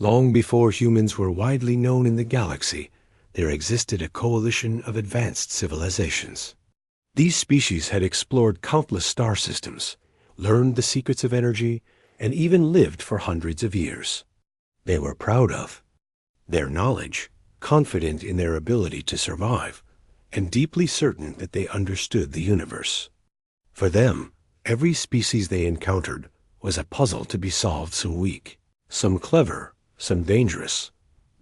Long before humans were widely known in the galaxy, there existed a coalition of advanced civilizations. These species had explored countless star systems, learned the secrets of energy, and even lived for hundreds of years. They were proud of their knowledge, confident in their ability to survive, and deeply certain that they understood the universe. For them, every species they encountered was a puzzle to be solved. Some weak, some clever, some dangerous,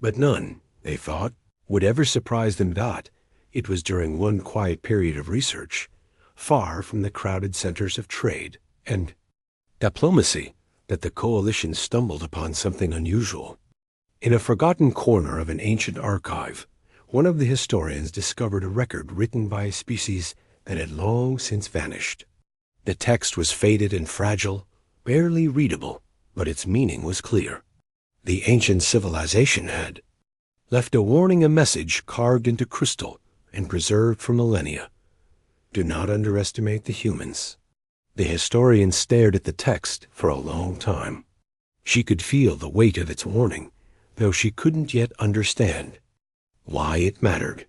but none, they thought, would ever surprise them. It was during one quiet period of research, far from the crowded centers of trade and diplomacy, that the coalition stumbled upon something unusual. In a forgotten corner of an ancient archive, one of the historians discovered a record written by a species that had long since vanished. The text was faded and fragile, barely readable, but its meaning was clear. The ancient civilization had left a warning, a message carved into crystal and preserved for millennia. Do not underestimate the humans. The historian stared at the text for a long time. She could feel the weight of its warning, though she couldn't yet understand why it mattered.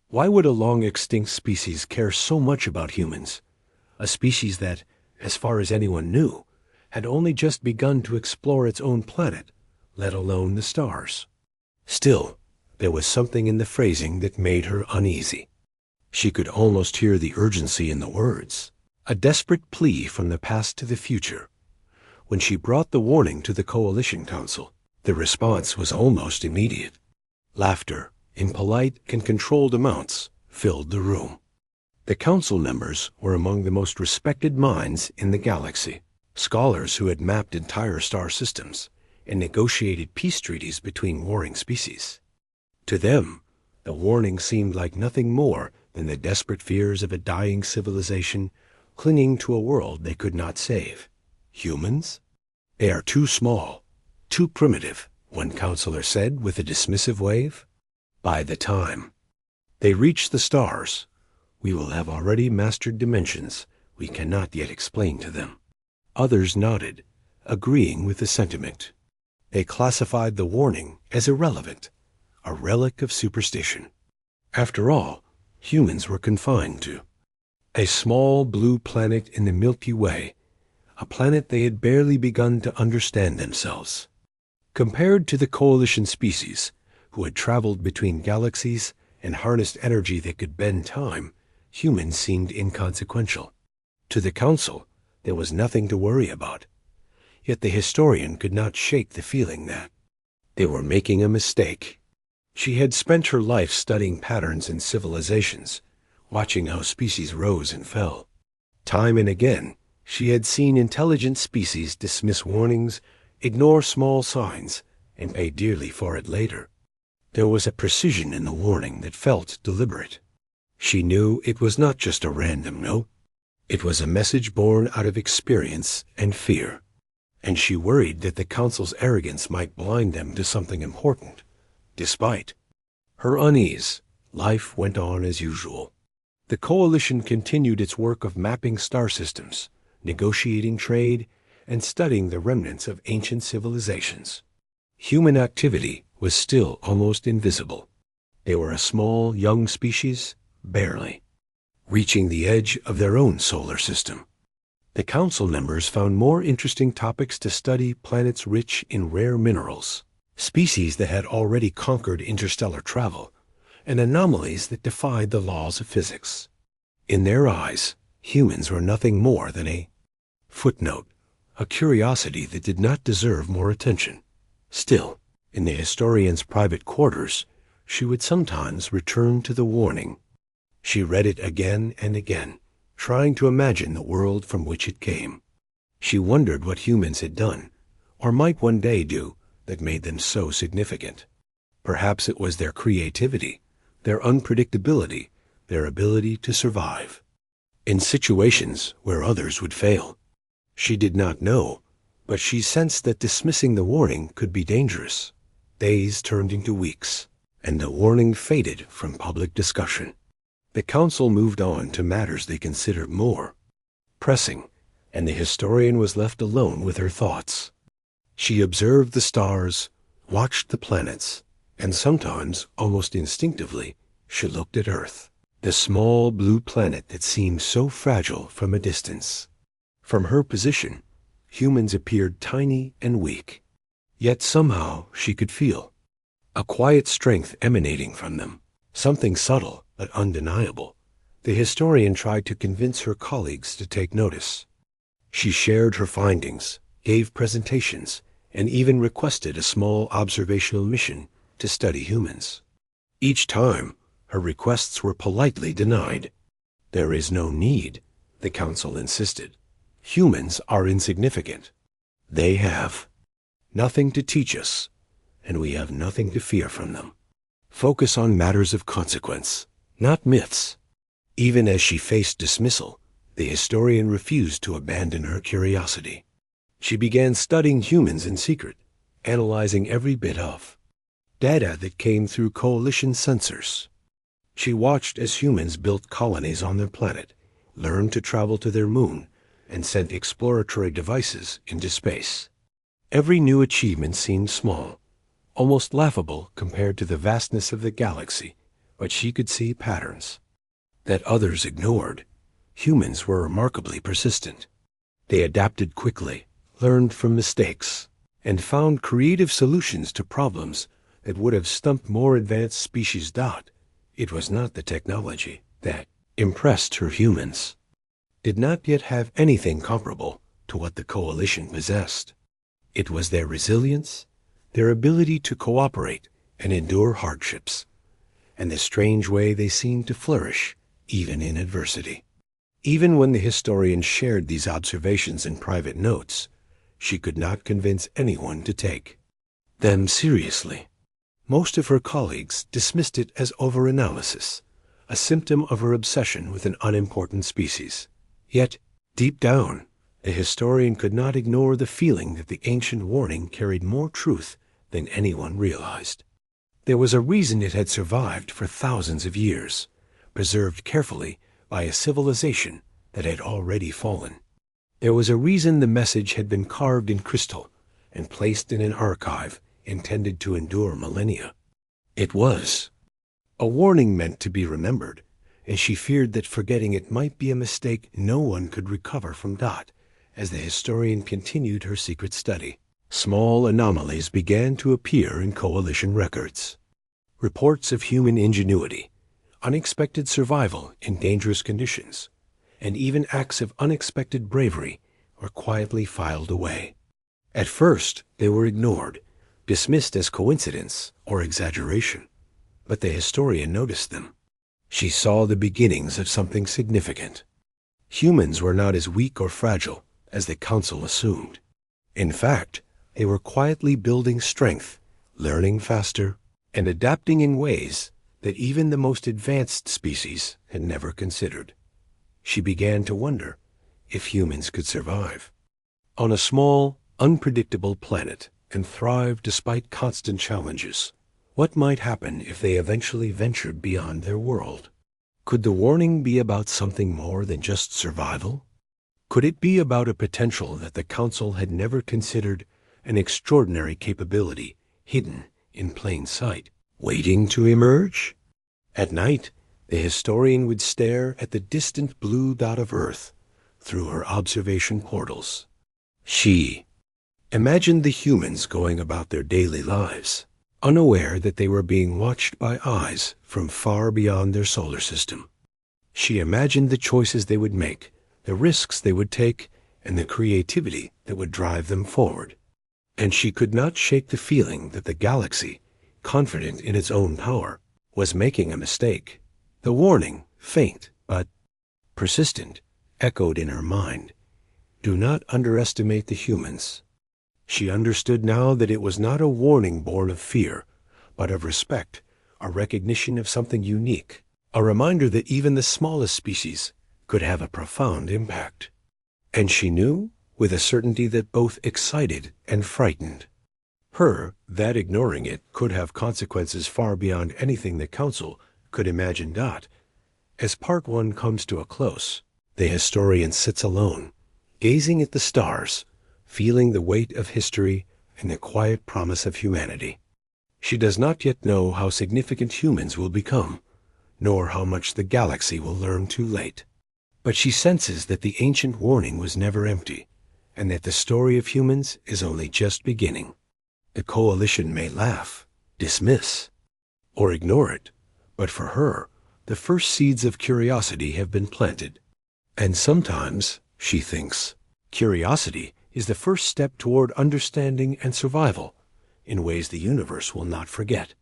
Why would a long-extinct species care so much about humans? A species that, as far as anyone knew, had only just begun to explore its own planet, let alone the stars. Still, there was something in the phrasing that made her uneasy. She could almost hear the urgency in the words, a desperate plea from the past to the future. When she brought the warning to the Coalition Council, the response was almost immediate. Laughter, in polite and controlled amounts, filled the room. The council members were among the most respected minds in the galaxy, scholars who had mapped entire star systems and negotiated peace treaties between warring species. To them, the warning seemed like nothing more than the desperate fears of a dying civilization clinging to a world they could not save. Humans? They are too small, too primitive, one counselor said with a dismissive wave. By the time they reach the stars, we will have already mastered dimensions we cannot yet explain to them. Others nodded, agreeing with the sentiment. They classified the warning as irrelevant, a relic of superstition. After all, humans were confined to a small blue planet in the Milky Way, a planet they had barely begun to understand themselves. Compared to the coalition species, who had traveled between galaxies and harnessed energy that could bend time, humans seemed inconsequential. To the council, there was nothing to worry about. Yet the historian could not shake the feeling that they were making a mistake. She had spent her life studying patterns in civilizations, watching how species rose and fell. Time and again, she had seen intelligent species dismiss warnings, ignore small signs, and pay dearly for it later. There was a precision in the warning that felt deliberate. She knew it was not just a random note. It was a message born out of experience and fear, and she worried that the council's arrogance might blind them to something important. Despite her unease, life went on as usual. The coalition continued its work of mapping star systems, negotiating trade, and studying the remnants of ancient civilizations. Human activity was still almost invisible. They were a small, young species, barely reaching the edge of their own solar system. The council members found more interesting topics to study: planets rich in rare minerals, species that had already conquered interstellar travel, and anomalies that defied the laws of physics. In their eyes, humans were nothing more than a footnote, a curiosity that did not deserve more attention. Still, in the historian's private quarters, she would sometimes return to the warning. She read it again and again, trying to imagine the world from which it came. She wondered what humans had done, or might one day do, that made them so significant. Perhaps it was their creativity, their unpredictability, their ability to survive in situations where others would fail. She did not know, but she sensed that dismissing the warning could be dangerous. Days turned into weeks, and the warning faded from public discussion. The council moved on to matters they considered more pressing, and the historian was left alone with her thoughts. She observed the stars, watched the planets, and sometimes, almost instinctively, she looked at Earth, the small blue planet that seemed so fragile from a distance. From her position, humans appeared tiny and weak. Yet somehow she could feel a quiet strength emanating from them, something subtle but undeniable. The historian tried to convince her colleagues to take notice. She shared her findings, gave presentations, and even requested a small observational mission to study humans. Each time, her requests were politely denied. "There is no need," the council insisted. "Humans are insignificant. They have nothing to teach us, and we have nothing to fear from them. Focus on matters of consequence, not myths." Even as she faced dismissal, the historian refused to abandon her curiosity. She began studying humans in secret, analyzing every bit of data that came through coalition sensors. She watched as humans built colonies on their planet, learned to travel to their moon, and sent exploratory devices into space. Every new achievement seemed small, almost laughable compared to the vastness of the galaxy, but she could see patterns that others ignored. Humans were remarkably persistent. They adapted quickly, learned from mistakes, and found creative solutions to problems that would have stumped more advanced species. It was not the technology that impressed her. Humans did not yet have anything comparable to what the coalition possessed. It was their resilience, their ability to cooperate and endure hardships, and the strange way they seemed to flourish even in adversity. Even when the historian shared these observations in private notes, she could not convince anyone to take them seriously. Most of her colleagues dismissed it as overanalysis, a symptom of her obsession with an unimportant species. Yet, deep down, the historian could not ignore the feeling that the ancient warning carried more truth than anyone realized. There was a reason it had survived for thousands of years, preserved carefully by a civilization that had already fallen. There was a reason the message had been carved in crystal and placed in an archive intended to endure millennia. It was a warning meant to be remembered, and she feared that forgetting it might be a mistake no one could recover from. As the historian continued her secret study, small anomalies began to appear in coalition records. Reports of human ingenuity, unexpected survival in dangerous conditions, and even acts of unexpected bravery were quietly filed away. At first, they were ignored, dismissed as coincidence or exaggeration, but the historian noticed them. She saw the beginnings of something significant. Humans were not as weak or fragile as the council assumed. In fact, they were quietly building strength, learning faster, and adapting in ways that even the most advanced species had never considered. She began to wonder if humans could survive on a small, unpredictable planet and thrive despite constant challenges. What might happen if they eventually ventured beyond their world? Could the warning be about something more than just survival? Could it be about a potential that the Council had never considered, an extraordinary capability hidden in plain sight, waiting to emerge? At night, the historian would stare at the distant blue dot of Earth through her observation portals. She imagined the humans going about their daily lives, unaware that they were being watched by eyes from far beyond their solar system. She imagined the choices they would make, the risks they would take, and the creativity that would drive them forward. And she could not shake the feeling that the galaxy, confident in its own power, was making a mistake. The warning, faint but persistent, echoed in her mind. Do not underestimate the humans. She understood now that it was not a warning born of fear, but of respect, a recognition of something unique, a reminder that even the smallest species could have a profound impact. And she knew, with a certainty that both excited and frightened her, that ignoring it could have consequences far beyond anything the Council could imagine. As Part 1 comes to a close, the historian sits alone, gazing at the stars, feeling the weight of history and the quiet promise of humanity. She does not yet know how significant humans will become, nor how much the galaxy will learn too late. But she senses that the ancient warning was never empty, and that the story of humans is only just beginning. The Coalition may laugh, dismiss, or ignore it, but for her, the first seeds of curiosity have been planted. And sometimes, she thinks, curiosity is the first step toward understanding and survival in ways the universe will not forget.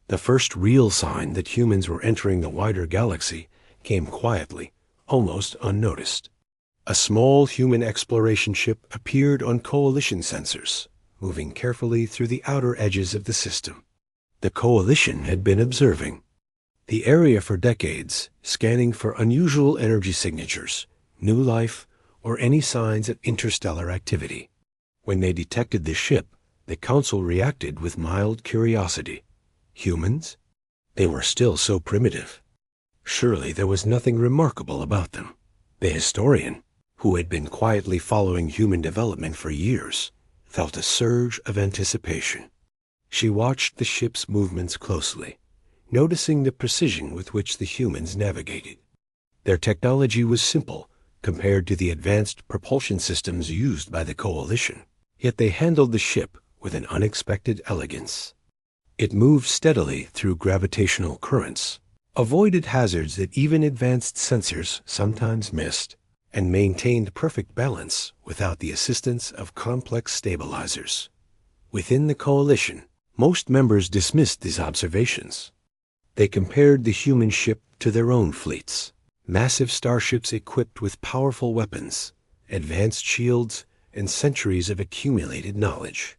The first real sign that humans were entering the wider galaxy came quietly, almost unnoticed. A small human exploration ship appeared on Coalition sensors, moving carefully through the outer edges of the system. The Coalition had been observing the area for decades, scanning for unusual energy signatures, new life, or any signs of interstellar activity. When they detected the ship, the Council reacted with mild curiosity. Humans? They were still so primitive. Surely there was nothing remarkable about them. The historian, who had been quietly following human development for years, felt a surge of anticipation. She watched the ship's movements closely, noticing the precision with which the humans navigated. Their technology was simple compared to the advanced propulsion systems used by the Coalition, yet they handled the ship with an unexpected elegance. It moved steadily through gravitational currents, avoided hazards that even advanced sensors sometimes missed, and maintained perfect balance without the assistance of complex stabilizers. Within the Coalition, most members dismissed these observations. They compared the human ship to their own fleets, massive starships equipped with powerful weapons, advanced shields, and centuries of accumulated knowledge.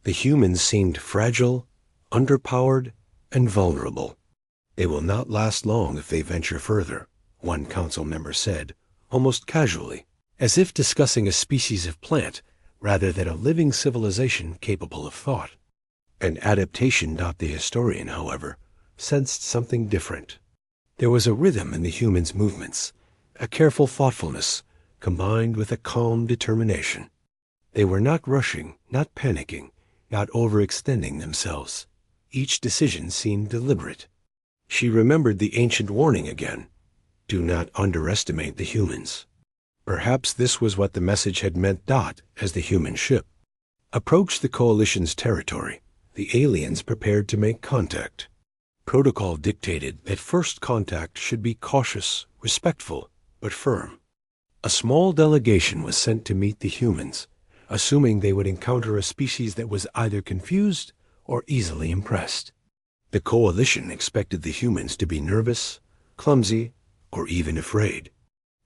The humans seemed fragile, underpowered, and vulnerable. They will not last long if they venture further, one council member said, almost casually, as if discussing a species of plant rather than a living civilization capable of thought. An adaptation. The historian, however, sensed something different. There was a rhythm in the humans' movements, a careful thoughtfulness combined with a calm determination. They were not rushing, not panicking, not overextending themselves. Each decision seemed deliberate. She remembered the ancient warning again. Do not underestimate the humans. Perhaps this was what the message had meant. As the human ship approached the Coalition's territory, the aliens prepared to make contact. Protocol dictated that first contact should be cautious, respectful, but firm. A small delegation was sent to meet the humans, assuming they would encounter a species that was either confused or easily impressed. The Coalition expected the humans to be nervous, clumsy, or even afraid.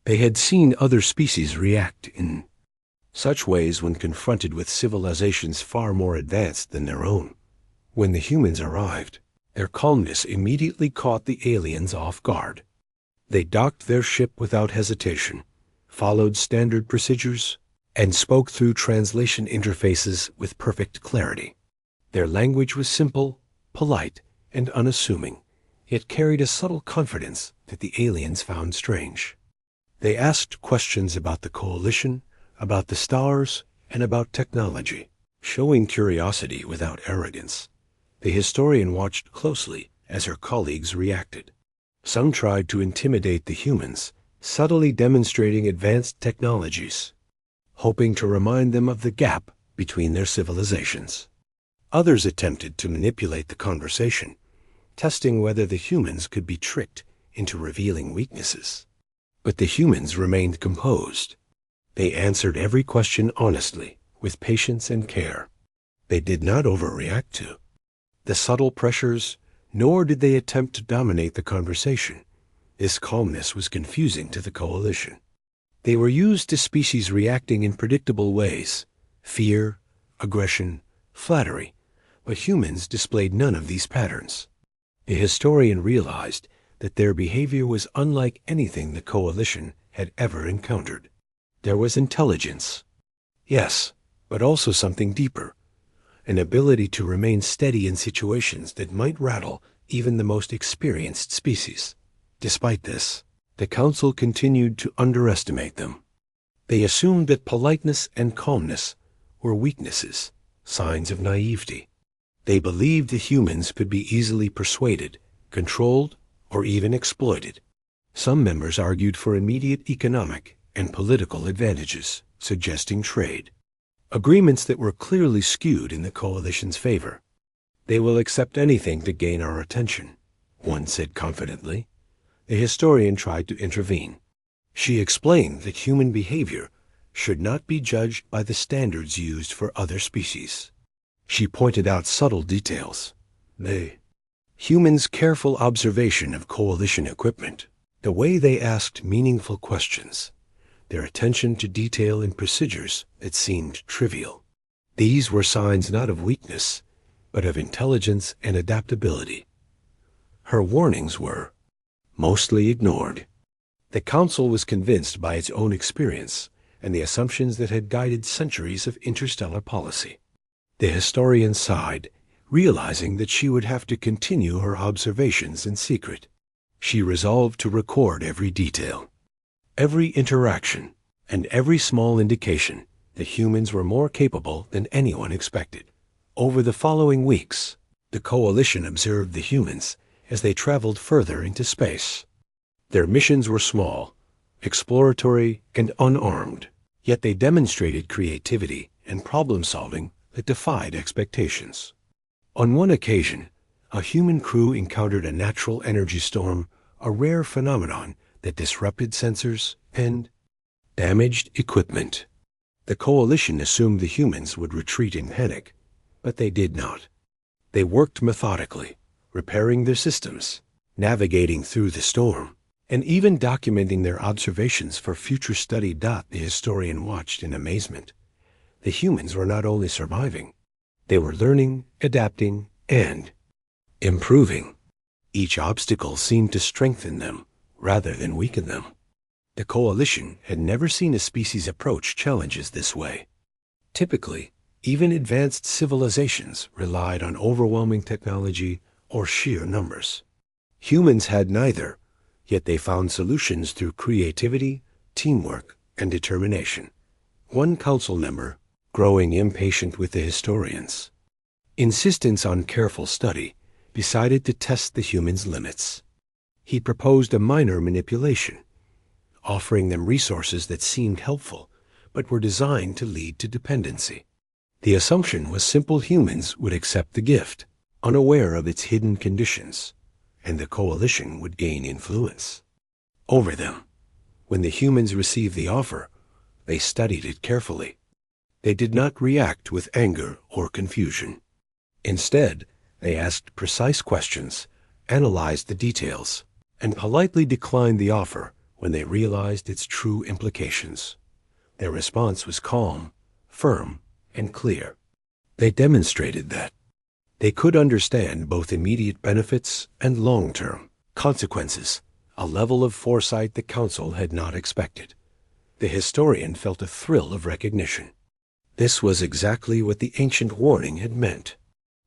They had seen other species react in such ways when confronted with civilizations far more advanced than their own. When the humans arrived, their calmness immediately caught the aliens off guard. They docked their ship without hesitation, followed standard procedures, and spoke through translation interfaces with perfect clarity. Their language was simple, polite, and unassuming, yet carried a subtle confidence that the aliens found strange. They asked questions about the Coalition, about the stars, and about technology, showing curiosity without arrogance. The historian watched closely as her colleagues reacted. Some tried to intimidate the humans, subtly demonstrating advanced technologies, hoping to remind them of the gap between their civilizations. Others attempted to manipulate the conversation, testing whether the humans could be tricked into revealing weaknesses. But the humans remained composed. They answered every question honestly, with patience and care. They did not overreact to the subtle pressures, nor did they attempt to dominate the conversation. This calmness was confusing to the Coalition. They were used to species reacting in predictable ways: fear, aggression, flattery, but humans displayed none of these patterns. The historian realized that their behavior was unlike anything the Coalition had ever encountered. There was intelligence, yes, but also something deeper, an ability to remain steady in situations that might rattle even the most experienced species. Despite this, the Council continued to underestimate them. They assumed that politeness and calmness were weaknesses, signs of naivety. They believed the humans could be easily persuaded, controlled, or even exploited. Some members argued for immediate economic and political advantages, suggesting trade. Agreements that were clearly skewed in the coalition's favor. "They will accept anything to gain our attention," one said confidently. The historian tried to intervene. She explained that human behavior should not be judged by the standards used for other species. She pointed out subtle details. Humans' careful observation of coalition equipment, the way they asked meaningful questions, their attention to detail in procedures that seemed trivial. These were signs not of weakness, but of intelligence and adaptability. Her warnings were mostly ignored. The Council was convinced by its own experience and the assumptions that had guided centuries of interstellar policy. The historian sighed, realizing that she would have to continue her observations in secret. She resolved to record every detail, every interaction, and every small indication that humans were more capable than anyone expected. Over the following weeks, the coalition observed the humans as they traveled further into space. Their missions were small, exploratory, and unarmed, yet they demonstrated creativity and problem-solving that defied expectations. On one occasion, a human crew encountered a natural energy storm, a rare phenomenon that disrupted sensors and damaged equipment. The coalition assumed the humans would retreat in panic, but they did not. They worked methodically, repairing their systems, navigating through the storm, and even documenting their observations for future study. The historian watched in amazement. The humans were not only surviving, they were learning, adapting, and improving. Each obstacle seemed to strengthen them rather than weaken them. The coalition had never seen a species approach challenges this way. Typically, even advanced civilizations relied on overwhelming technology or sheer numbers. Humans had neither, yet they found solutions through creativity, teamwork, and determination. One council member, growing impatient with the historians' insistence on careful study, decided to test the humans' limits. He proposed a minor manipulation, offering them resources that seemed helpful but were designed to lead to dependency. The assumption was simple humans would accept the gift, unaware of its hidden conditions, and the coalition would gain influence over them. When the humans received the offer, they studied it carefully. They did not react with anger or confusion. Instead, they asked precise questions, analyzed the details, and politely declined the offer when they realized its true implications. Their response was calm, firm, and clear. They demonstrated that they could understand both immediate benefits and long-term consequences, a level of foresight the Council had not expected. The historian felt a thrill of recognition. This was exactly what the ancient warning had meant.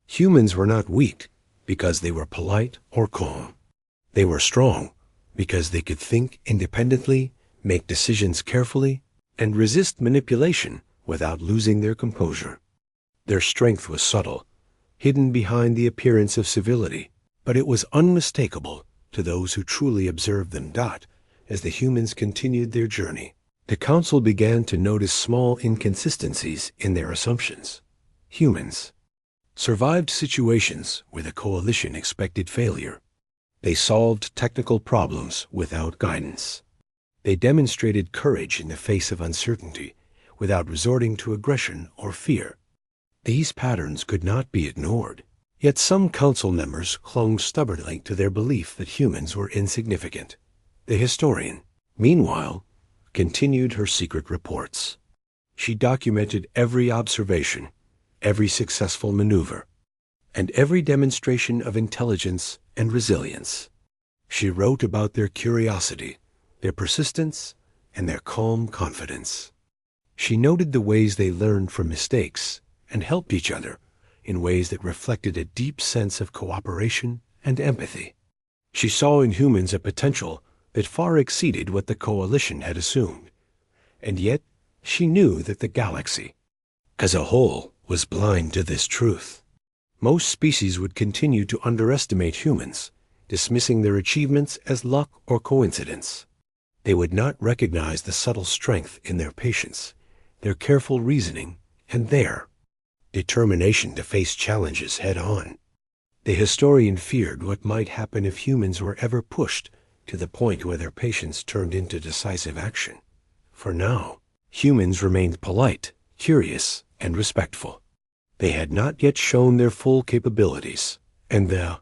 Humans were not weak because they were polite or calm. They were strong because they could think independently, make decisions carefully, and resist manipulation without losing their composure. Their strength was subtle, hidden behind the appearance of civility, but it was unmistakable to those who truly observed them. As the humans continued their journey, the Council began to notice small inconsistencies in their assumptions. Humans survived situations where the coalition expected failure. They solved technical problems without guidance. They demonstrated courage in the face of uncertainty without resorting to aggression or fear. These patterns could not be ignored, yet some council members clung stubbornly to their belief that humans were insignificant. The historian, meanwhile, continued her secret reports. She documented every observation, every successful maneuver, and every demonstration of intelligence and resilience. She wrote about their curiosity, their persistence, and their calm confidence. She noted the ways they learned from mistakes and helped each other in ways that reflected a deep sense of cooperation and empathy. She saw in humans a potential that far exceeded what the coalition had assumed, and yet she knew that the galaxy, as a whole, was blind to this truth. Most species would continue to underestimate humans, dismissing their achievements as luck or coincidence. They would not recognize the subtle strength in their patience, their careful reasoning, and their determination to face challenges head-on. The historian feared what might happen if humans were ever pushed to the point where their patience turned into decisive action. For now, humans remained polite, curious, and respectful. They had not yet shown their full capabilities, and the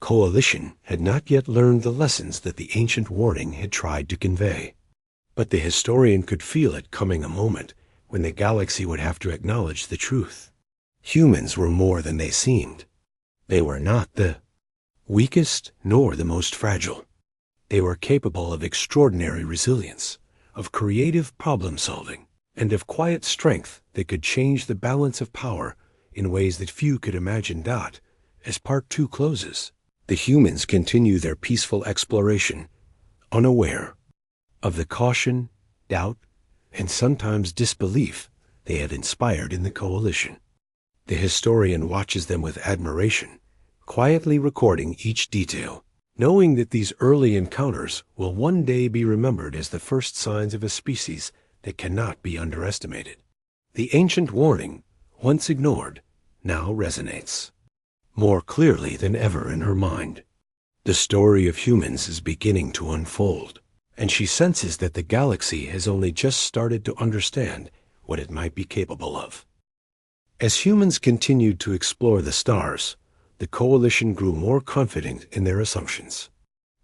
coalition had not yet learned the lessons that the ancient warning had tried to convey. But the historian could feel it coming, a moment when the galaxy would have to acknowledge the truth. Humans were more than they seemed. They were not the weakest nor the most fragile. They were capable of extraordinary resilience, of creative problem-solving, and of quiet strength that could change the balance of power in ways that few could imagine. As Part 2 closes, the humans continue their peaceful exploration, unaware of the caution, doubt, and sometimes disbelief they had inspired in the coalition. The historian watches them with admiration, quietly recording each detail, knowing that these early encounters will one day be remembered as the first signs of a species that cannot be underestimated. The ancient warning, once ignored, now resonates more clearly than ever in her mind. The story of humans is beginning to unfold, and she senses that the galaxy has only just started to understand what it might be capable of. As humans continued to explore the stars, the coalition grew more confident in their assumptions.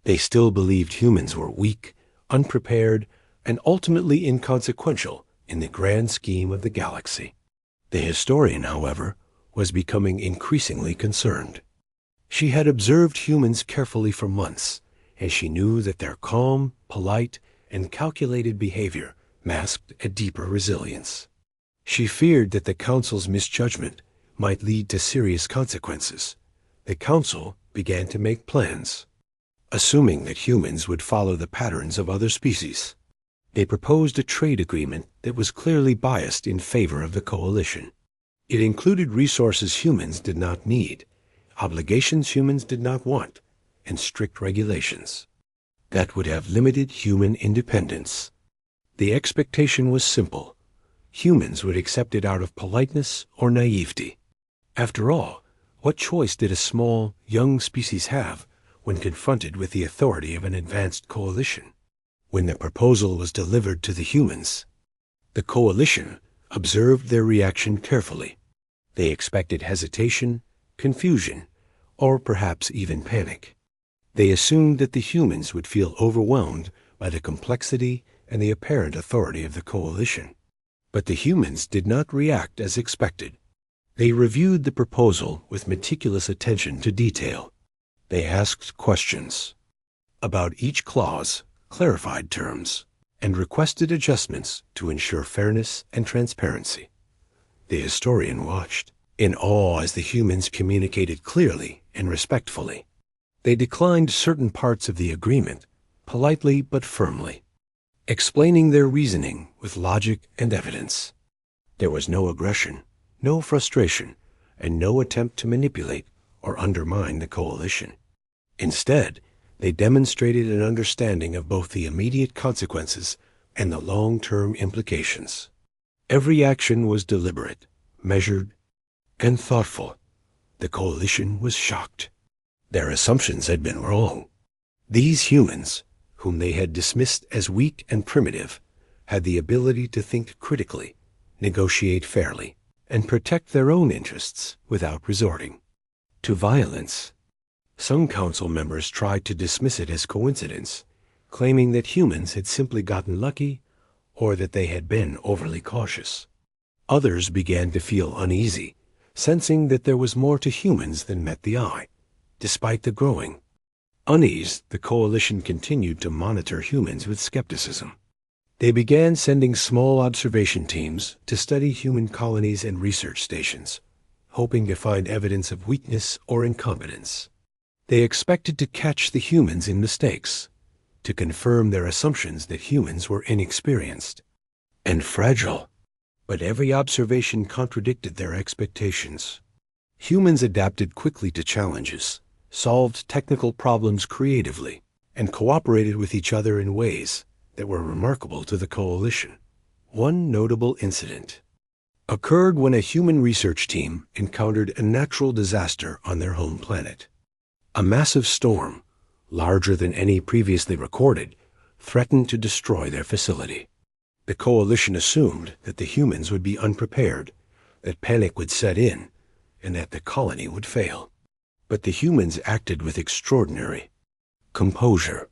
They still believed humans were weak, unprepared, and ultimately inconsequential in the grand scheme of the galaxy. The historian, however, was becoming increasingly concerned. She had observed humans carefully for months, and she knew that their calm, polite, and calculated behavior masked a deeper resilience. She feared that the Council's misjudgment might lead to serious consequences. The Council began to make plans, assuming that humans would follow the patterns of other species. They proposed a trade agreement that was clearly biased in favor of the coalition. It included resources humans did not need, obligations humans did not want, and strict regulations that would have limited human independence. The expectation was simple. Humans would accept it out of politeness or naivety. After all, what choice did a small, young species have when confronted with the authority of an advanced coalition? When the proposal was delivered to the humans, the coalition observed their reaction carefully. They expected hesitation, confusion, or perhaps even panic. They assumed that the humans would feel overwhelmed by the complexity and the apparent authority of the coalition. But the humans did not react as expected. They reviewed the proposal with meticulous attention to detail. They asked questions about each clause, clarified terms, and requested adjustments to ensure fairness and transparency. The historian watched in awe as the humans communicated clearly and respectfully. They declined certain parts of the agreement, politely but firmly, explaining their reasoning with logic and evidence. There was no aggression, no frustration, and no attempt to manipulate or undermine the coalition. Instead, they demonstrated an understanding of both the immediate consequences and the long-term implications. Every action was deliberate, measured, and thoughtful. The coalition was shocked. Their assumptions had been wrong. These humans, whom they had dismissed as weak and primitive, had the ability to think critically, negotiate fairly, and protect their own interests without resorting to violence. Some council members tried to dismiss it as coincidence, claiming that humans had simply gotten lucky or that they had been overly cautious. Others began to feel uneasy, sensing that there was more to humans than met the eye. Despite the growing unease, the coalition continued to monitor humans with skepticism. They began sending small observation teams to study human colonies and research stations, hoping to find evidence of weakness or incompetence. They expected to catch the humans in mistakes, to confirm their assumptions that humans were inexperienced and fragile. But every observation contradicted their expectations. Humans adapted quickly to challenges, solved technical problems creatively, and cooperated with each other in ways that were remarkable to the coalition. One notable incident occurred when a human research team encountered a natural disaster on their home planet. A massive storm, larger than any previously recorded, threatened to destroy their facility. The coalition assumed that the humans would be unprepared, that panic would set in, and that the colony would fail. But the humans acted with extraordinary composure.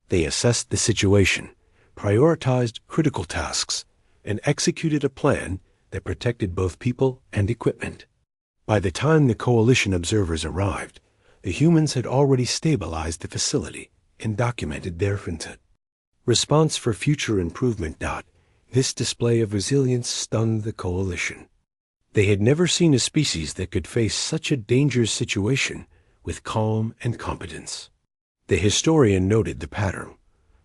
They assessed the situation, prioritized critical tasks, and executed a plan that protected both people and equipment. By the time the coalition observers arrived, the humans had already stabilized the facility and documented their response for future improvement. This display of resilience stunned the coalition. They had never seen a species that could face such a dangerous situation with calm and competence. The historian noted the pattern.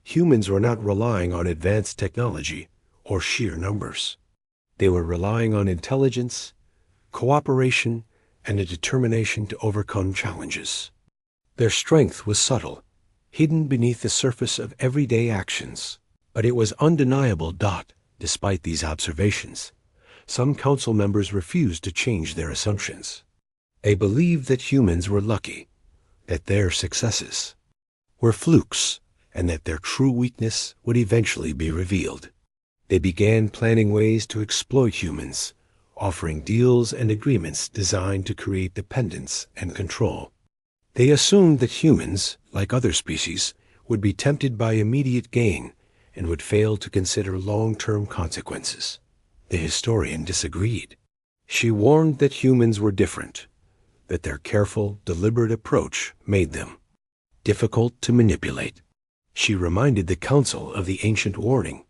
Humans were not relying on advanced technology or sheer numbers. They were relying on intelligence, cooperation, and a determination to overcome challenges. Their strength was subtle, hidden beneath the surface of everyday actions, but it was undeniable. Despite these observations, some council members refused to change their assumptions. They believed that humans were lucky, that their successes were flukes, and that their true weakness would eventually be revealed. They began planning ways to exploit humans, offering deals and agreements designed to create dependence and control. They assumed that humans, like other species, would be tempted by immediate gain and would fail to consider long-term consequences. The historian disagreed. She warned that humans were different, that their careful, deliberate approach made them difficult to manipulate. She reminded the council of the ancient warning,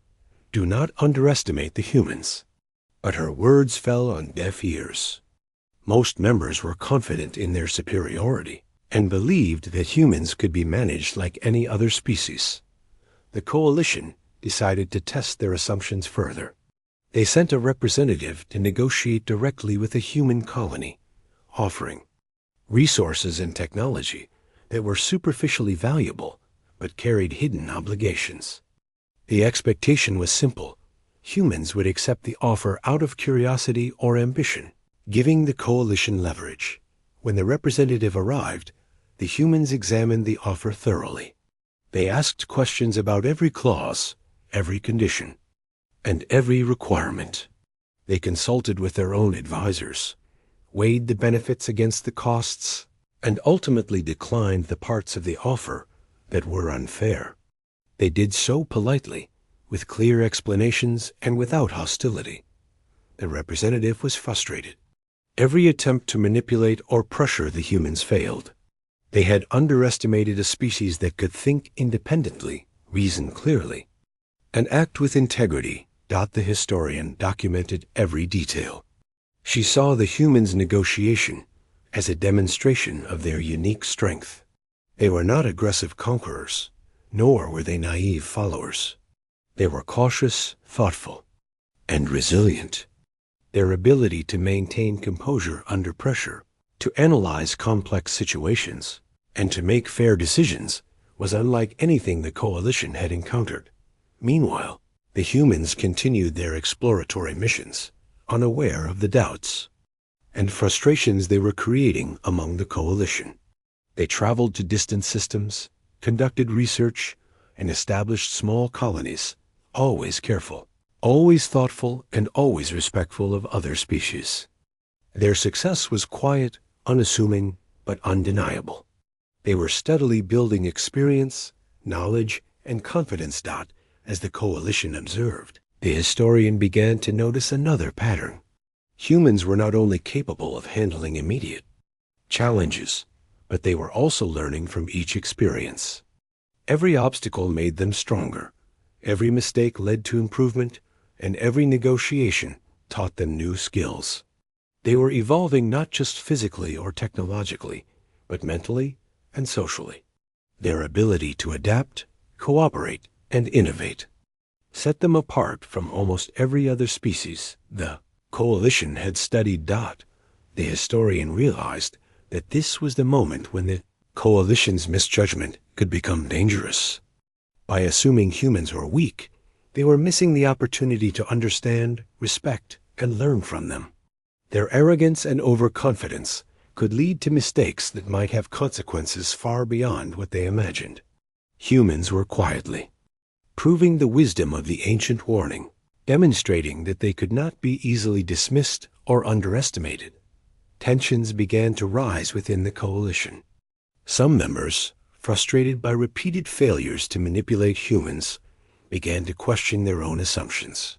"Do not underestimate the humans." But her words fell on deaf ears. Most members were confident in their superiority and believed that humans could be managed like any other species. The coalition decided to test their assumptions further. They sent a representative to negotiate directly with a human colony, offering resources and technology that were superficially valuable but carried hidden obligations. The expectation was simple. Humans would accept the offer out of curiosity or ambition, giving the coalition leverage. When the representative arrived, the humans examined the offer thoroughly. They asked questions about every clause, every condition, and every requirement. They consulted with their own advisors, weighed the benefits against the costs, and ultimately declined the parts of the offer that were unfair. They did so politely, with clear explanations and without hostility. The representative was frustrated. Every attempt to manipulate or pressure the humans failed. They had underestimated a species that could think independently, reason clearly, and act with integrity. The historian documented every detail. She saw the humans' negotiation as a demonstration of their unique strength. They were not aggressive conquerors, nor were they naive followers. They were cautious, thoughtful, and resilient. Their ability to maintain composure under pressure, to analyze complex situations, and to make fair decisions was unlike anything the coalition had encountered. Meanwhile, the humans continued their exploratory missions, unaware of the doubts and frustrations they were creating among the coalition. They traveled to distant systems, conducted research, and established small colonies, always careful, always thoughtful, and always respectful of other species. Their success was quiet, unassuming, but undeniable. They were steadily building experience, knowledge, and confidence. As the coalition observed, the historian began to notice another pattern. Humans were not only capable of handling immediate challenges, but they were also learning from each experience. Every obstacle made them stronger. Every mistake led to improvement, and every negotiation taught them new skills. They were evolving not just physically or technologically, but mentally and socially. Their ability to adapt, cooperate, and innovate set them apart from almost every other species. The coalition had studied Dot. The historian realized that this was the moment when the coalition's misjudgment could become dangerous. By assuming humans were weak, they were missing the opportunity to understand, respect, and learn from them. Their arrogance and overconfidence could lead to mistakes that might have consequences far beyond what they imagined. Humans were quietly proving the wisdom of the ancient warning, demonstrating that they could not be easily dismissed or underestimated. Tensions began to rise within the coalition. Some members, frustrated by repeated failures to manipulate humans, began to question their own assumptions.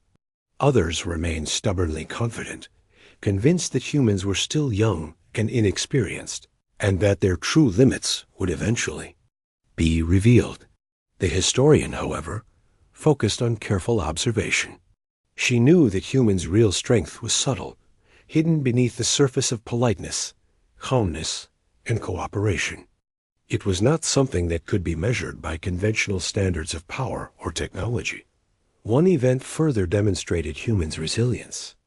Others remained stubbornly confident, convinced that humans were still young and inexperienced, and that their true limits would eventually be revealed. The historian, however, focused on careful observation. She knew that humans' real strength was subtle, hidden beneath the surface of politeness, calmness, and cooperation. It was not something that could be measured by conventional standards of power or technology. One event further demonstrated humans' resilience.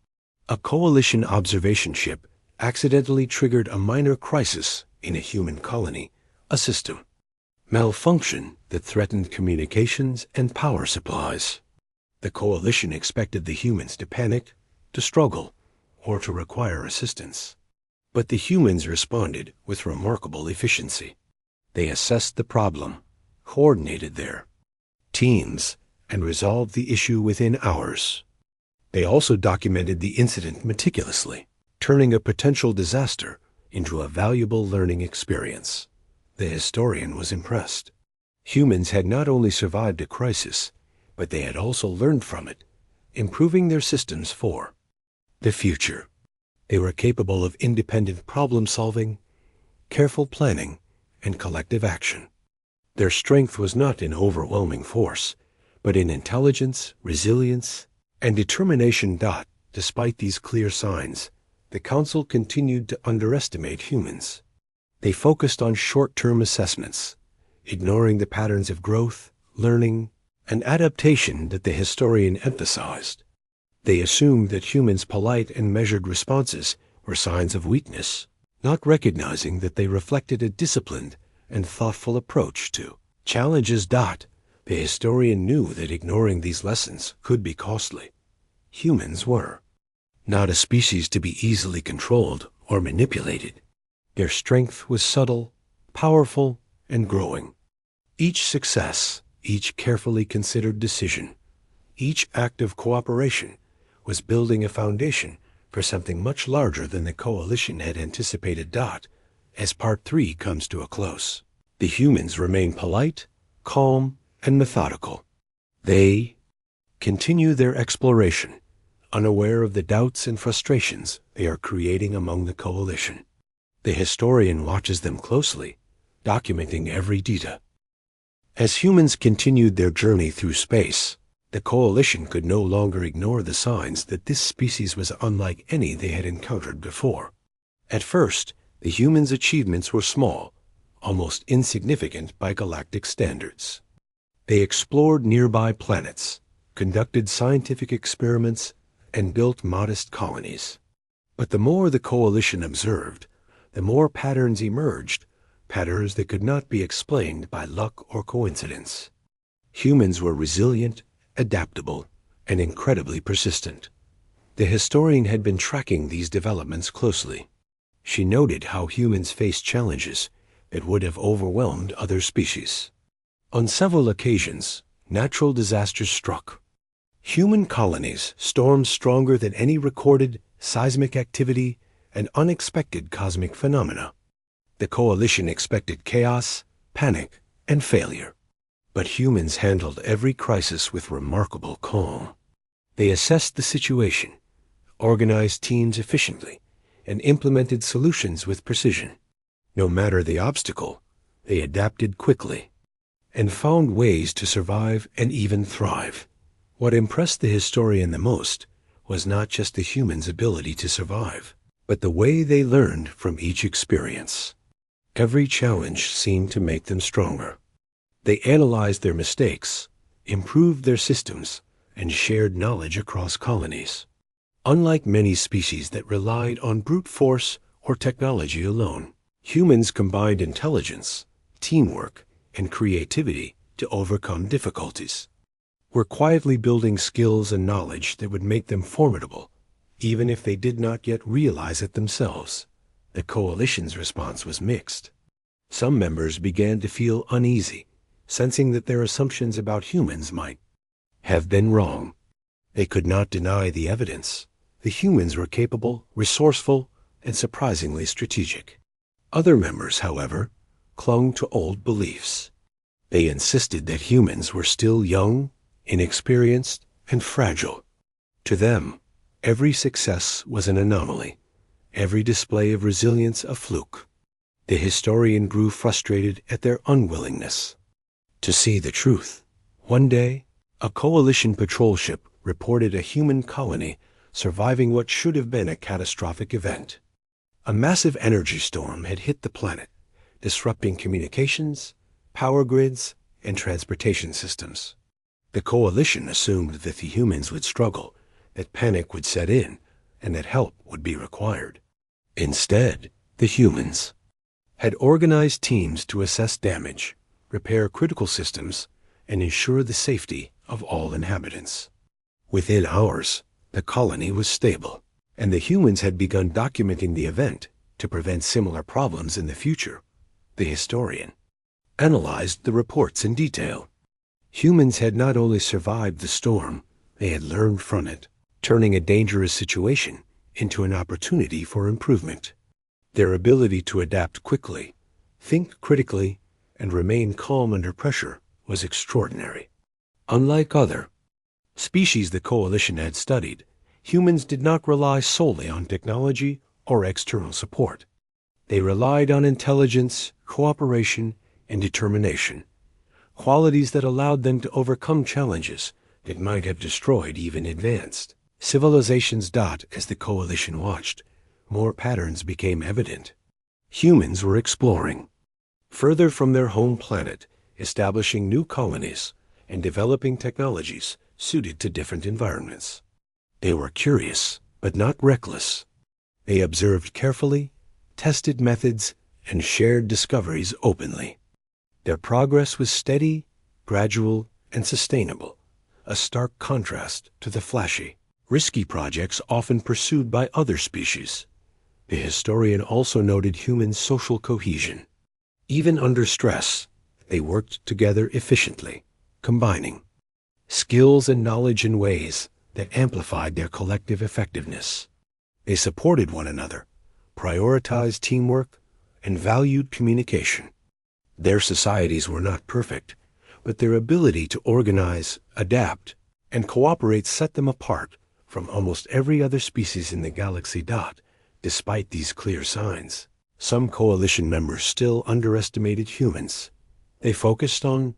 A coalition observation ship accidentally triggered a minor crisis in a human colony, a system malfunction that threatened communications and power supplies. The coalition expected the humans to panic, to struggle, or to require assistance. But the humans responded with remarkable efficiency. They assessed the problem, coordinated their teams, and resolved the issue within hours. They also documented the incident meticulously, turning a potential disaster into a valuable learning experience. The historian was impressed. Humans had not only survived a crisis, but they had also learned from it, improving their systems for the future. They were capable of independent problem-solving, careful planning, and collective action. Their strength was not in overwhelming force, but in intelligence, resilience, and determination. Despite these clear signs, the Council continued to underestimate humans. They focused on short-term assessments, ignoring the patterns of growth, learning, and adaptation that the historian emphasized. They assumed that humans' polite and measured responses were signs of weakness, not recognizing that they reflected a disciplined and thoughtful approach to challenges. The historian knew that ignoring these lessons could be costly. Humans were not a species to be easily controlled or manipulated. Their strength was subtle, powerful, and growing. Each success, each carefully considered decision, each act of cooperation was building a foundation for something much larger than the coalition had anticipated. As Part 3 comes to a close, the humans remain polite, calm, and methodical. They continue their exploration, unaware of the doubts and frustrations they are creating among the coalition. The historian watches them closely, documenting every detail. As humans continued their journey through space, the coalition could no longer ignore the signs that this species was unlike any they had encountered before. At first, the humans' achievements were small, almost insignificant by galactic standards. They explored nearby planets, conducted scientific experiments, and built modest colonies. But the more the coalition observed, the more patterns emerged, patterns that could not be explained by luck or coincidence. Humans were resilient, adaptable, and incredibly persistent. The historian had been tracking these developments closely. She noted how humans faced challenges that would have overwhelmed other species. On several occasions, natural disasters struck. Human colonies stormed stronger than any recorded seismic activity and unexpected cosmic phenomena. The coalition expected chaos, panic, and failure. But humans handled every crisis with remarkable calm. They assessed the situation, organized teams efficiently, and implemented solutions with precision. No matter the obstacle, they adapted quickly and found ways to survive and even thrive. What impressed the historian the most was not just the humans' ability to survive, but the way they learned from each experience. Every challenge seemed to make them stronger. They analyzed their mistakes, improved their systems, and shared knowledge across colonies. Unlike many species that relied on brute force or technology alone, humans combined intelligence, teamwork, and creativity to overcome difficulties. We're quietly building skills and knowledge that would make them formidable, even if they did not yet realize it themselves. The coalition's response was mixed. Some members began to feel uneasy, sensing that their assumptions about humans might have been wrong. They could not deny the evidence. The humans were capable, resourceful, and surprisingly strategic. Other members, however, clung to old beliefs. They insisted that humans were still young, inexperienced, and fragile. To them, every success was an anomaly, every display of resilience a fluke. The historian grew frustrated at their unwillingness to see the truth. One day, a coalition patrol ship reported a human colony surviving what should have been a catastrophic event. A massive energy storm had hit the planet, disrupting communications, power grids, and transportation systems. The coalition assumed that the humans would struggle, that panic would set in, and that help would be required. Instead, the humans had organized teams to assess damage, repair critical systems, and ensure the safety of all inhabitants. Within hours, the colony was stable, and the humans had begun documenting the event to prevent similar problems in the future. The historian analyzed the reports in detail. Humans had not only survived the storm, they had learned from it, turning a dangerous situation into an opportunity for improvement. Their ability to adapt quickly, think critically, and remain calm under pressure was extraordinary. Unlike other species the coalition had studied, humans did not rely solely on technology or external support. They relied on intelligence, cooperation, and determination, qualities that allowed them to overcome challenges that might have destroyed even advanced civilizations. As the coalition watched, more patterns became evident. Humans were exploring further from their home planet, establishing new colonies and developing technologies suited to different environments. They were curious, but not reckless. They observed carefully, tested methods, and shared discoveries openly. Their progress was steady, gradual, and sustainable, a stark contrast to the flashy, risky projects often pursued by other species. The historian also noted human social cohesion. Even under stress, they worked together efficiently, combining skills and knowledge in ways that amplified their collective effectiveness. They supported one another, prioritized teamwork, and valued communication. Their societies were not perfect, but their ability to organize, adapt, and cooperate set them apart from almost every other species in the galaxy. Despite these clear signs, some coalition members still underestimated humans. They focused on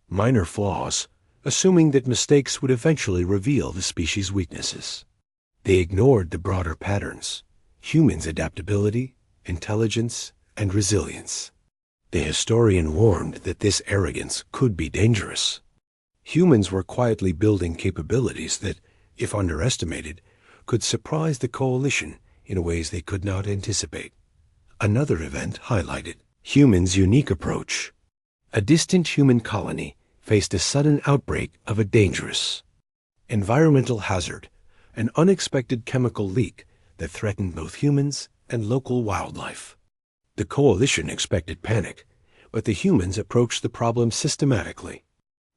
minor flaws, assuming that mistakes would eventually reveal the species' weaknesses. They ignored the broader patterns: humans' adaptability, intelligence, and resilience. The historian warned that this arrogance could be dangerous. Humans were quietly building capabilities that, if underestimated, could surprise the coalition in ways they could not anticipate. Another event highlighted humans' unique approach. A distant human colony faced a sudden outbreak of a dangerous environmental hazard, an unexpected chemical leak that threatened both humans and local wildlife. The coalition expected panic, but the humans approached the problem systematically.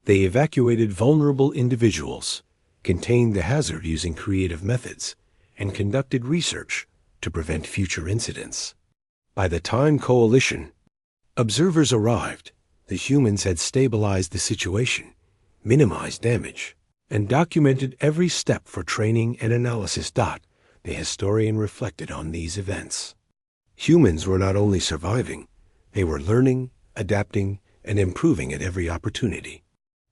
They evacuated vulnerable individuals, contained the hazard using creative methods, and conducted research to prevent future incidents. By the time coalition observers arrived, the humans had stabilized the situation, minimized damage, and documented every step for training and analysis. The historian reflected on these events. Humans were not only surviving, they were learning, adapting, and improving at every opportunity.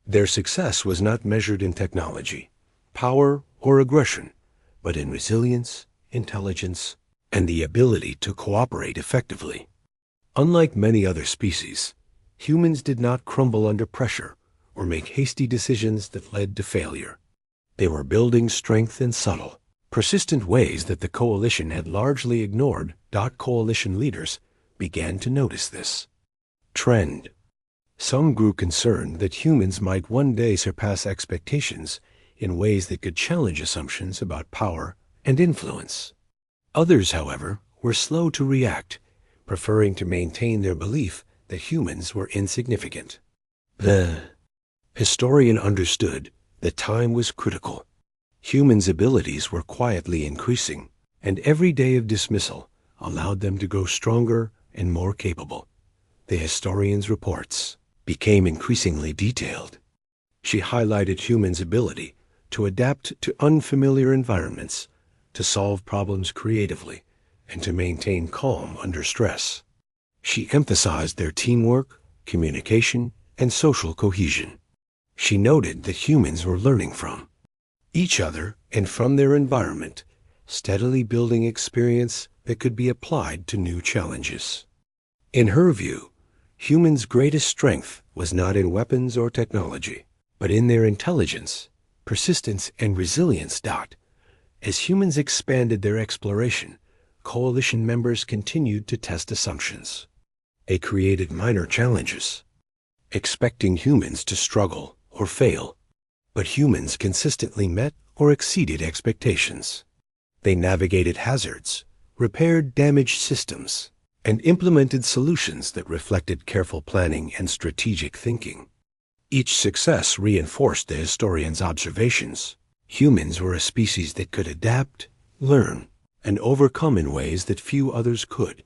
Their success was not measured in technology, power, or aggression, but in resilience, intelligence, and the ability to cooperate effectively. Unlike many other species, humans did not crumble under pressure or make hasty decisions that led to failure. They were building strength in subtle, persistent ways that the coalition had largely ignored. Coalition leaders began to notice this trend. Some grew concerned that humans might one day surpass expectations in ways that could challenge assumptions about power and influence. Others, however, were slow to react, preferring to maintain their belief that humans were insignificant. The historian understood that time was critical. Humans' abilities were quietly increasing, and every day of dismissal allowed them to grow stronger and more capable. The historian's reports became increasingly detailed. She highlighted humans' ability to adapt to unfamiliar environments, to solve problems creatively, and to maintain calm under stress. She emphasized their teamwork, communication, and social cohesion. She noted that humans were learning from each other and from their environment, steadily building experience that could be applied to new challenges. In her view, humans' greatest strength was not in weapons or technology, but in their intelligence, persistence, and resilience. As humans expanded their exploration, coalition members continued to test assumptions. They created minor challenges, expecting humans to struggle or fail, but humans consistently met or exceeded expectations. They navigated hazards, repaired damaged systems, and implemented solutions that reflected careful planning and strategic thinking. Each success reinforced the historian's observations. Humans were a species that could adapt, learn, and overcome in ways that few others could.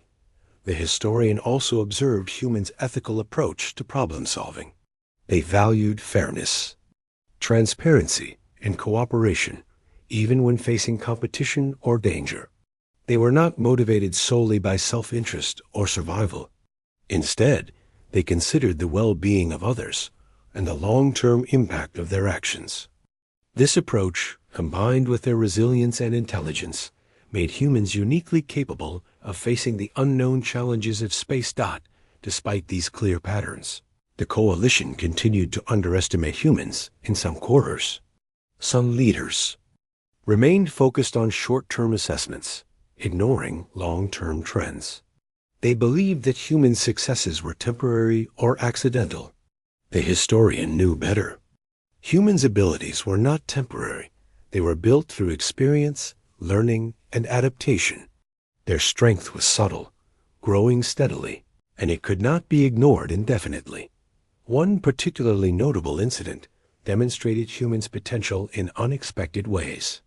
The historian also observed humans' ethical approach to problem solving. They valued fairness, transparency, and cooperation, even when facing competition or danger. They were not motivated solely by self-interest or survival. Instead, they considered the well-being of others and the long-term impact of their actions. This approach, combined with their resilience and intelligence, made humans uniquely capable of facing the unknown challenges of space. Despite these clear patterns, the coalition continued to underestimate humans in some quarters. Some leaders remained focused on short-term assessments, ignoring long-term trends. They believed that human successes were temporary or accidental. The historian knew better. Humans' abilities were not temporary. They were built through experience, learning, and adaptation. Their strength was subtle, growing steadily, and it could not be ignored indefinitely. One particularly notable incident demonstrated humans' potential in unexpected ways.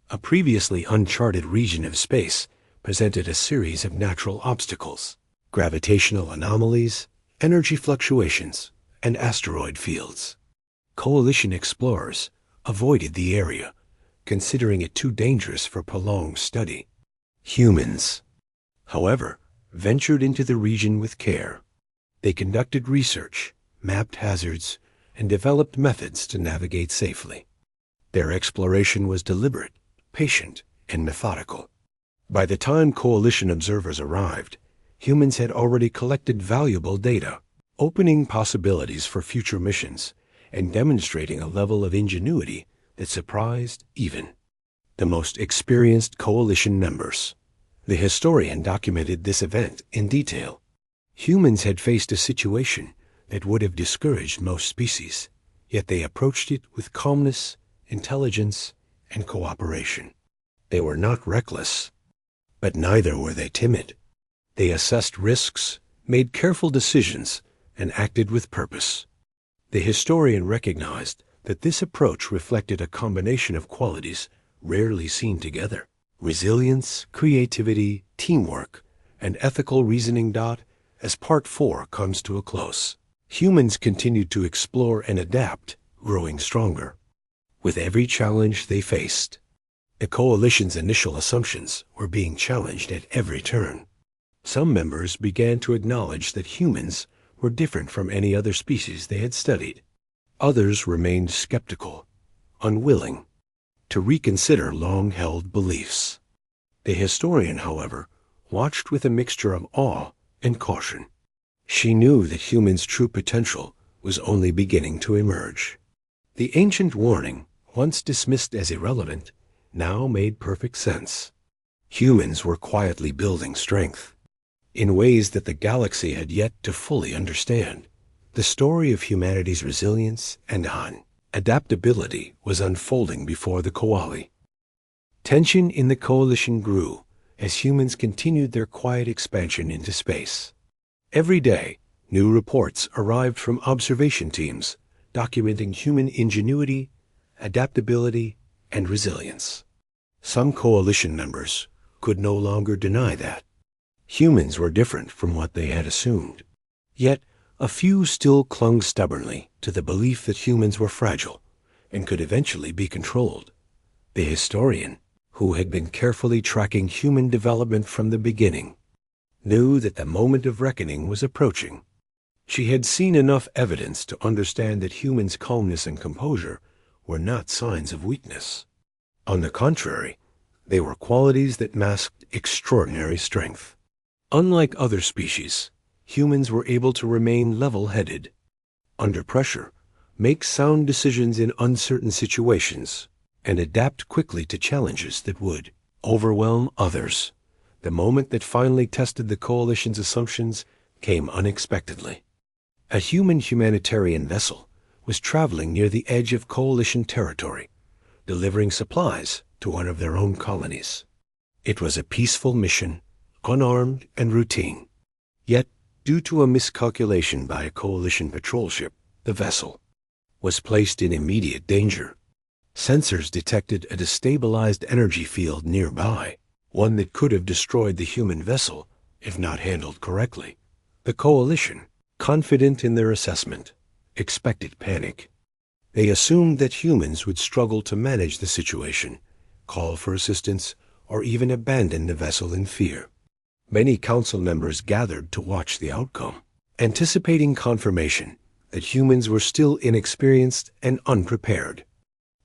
A previously uncharted region of space presented a series of natural obstacles: gravitational anomalies, energy fluctuations, and asteroid fields. Coalition explorers avoided the area, considering it too dangerous for prolonged study. Humans, however, ventured into the region with care. They conducted research, mapped hazards, and developed methods to navigate safely. Their exploration was deliberate, patient, and methodical. By the time coalition observers arrived, humans had already collected valuable data, opening possibilities for future missions and demonstrating a level of ingenuity that surprised even the most experienced coalition members. The historian documented this event in detail. Humans had faced a situation that would have discouraged most species, yet they approached it with calmness, intelligence, and cooperation. They were not reckless, but neither were they timid. They assessed risks, made careful decisions, and acted with purpose. The historian recognized that this approach reflected a combination of qualities rarely seen together: resilience, creativity, teamwork, and ethical reasoning. As Part 4 comes to a close, humans continued to explore and adapt, growing stronger. With every challenge they faced, the coalition's initial assumptions were being challenged at every turn. Some members began to acknowledge that humans were different from any other species they had studied. Others remained skeptical, unwilling to reconsider long-held beliefs. The historian, however, watched with a mixture of awe and caution. She knew that humans' true potential was only beginning to emerge. The ancient warning, once dismissed as irrelevant, now made perfect sense. Humans were quietly building strength in ways that the galaxy had yet to fully understand. The story of humanity's resilience and adaptability was unfolding before the Koali. Tension in the coalition grew as humans continued their quiet expansion into space. Every day, new reports arrived from observation teams documenting human ingenuity, adaptability, and resilience. Some coalition members could no longer deny that humans were different from what they had assumed. Yet, a few still clung stubbornly to the belief that humans were fragile and could eventually be controlled. The historian, who had been carefully tracking human development from the beginning, knew that the moment of reckoning was approaching. She had seen enough evidence to understand that humans' calmness and composure were not signs of weakness. On the contrary, they were qualities that masked extraordinary strength. Unlike other species, humans were able to remain level-headed under pressure, make sound decisions in uncertain situations, and adapt quickly to challenges that would overwhelm others. The moment that finally tested the coalition's assumptions came unexpectedly. A human humanitarian vessel was traveling near the edge of coalition territory, delivering supplies to one of their own colonies. It was a peaceful mission, unarmed and routine. Yet, due to a miscalculation by a coalition patrol ship, the vessel was placed in immediate danger. Sensors detected a destabilized energy field nearby, one that could have destroyed the human vessel if not handled correctly. The coalition, confident in their assessment, expected panic. They assumed that humans would struggle to manage the situation, call for assistance, or even abandon the vessel in fear. Many council members gathered to watch the outcome, anticipating confirmation that humans were still inexperienced and unprepared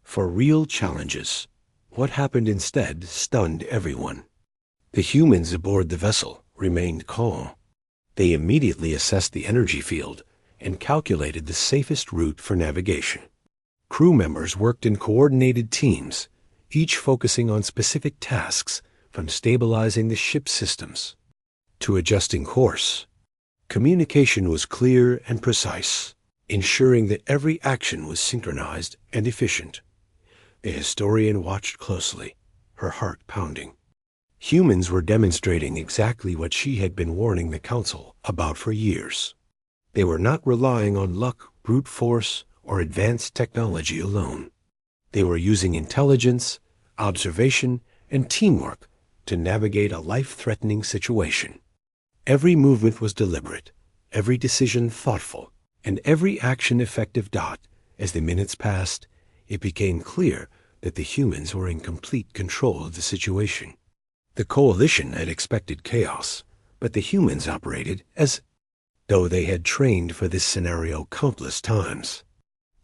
for real challenges. What happened instead stunned everyone. The humans aboard the vessel remained calm. They immediately assessed the energy field and calculated the safest route for navigation. Crew members worked in coordinated teams, each focusing on specific tasks, from stabilizing the ship's systems to adjusting course. Communication was clear and precise, ensuring that every action was synchronized and efficient. The historian watched closely, her heart pounding. Humans were demonstrating exactly what she had been warning the Council about for years. They were not relying on luck, brute force, or advanced technology alone. They were using intelligence, observation, and teamwork to navigate a life-threatening situation. Every movement was deliberate, every decision thoughtful, and every action effective. As the minutes passed, it became clear that the humans were in complete control of the situation. The coalition had expected chaos, but the humans operated as though they had trained for this scenario countless times.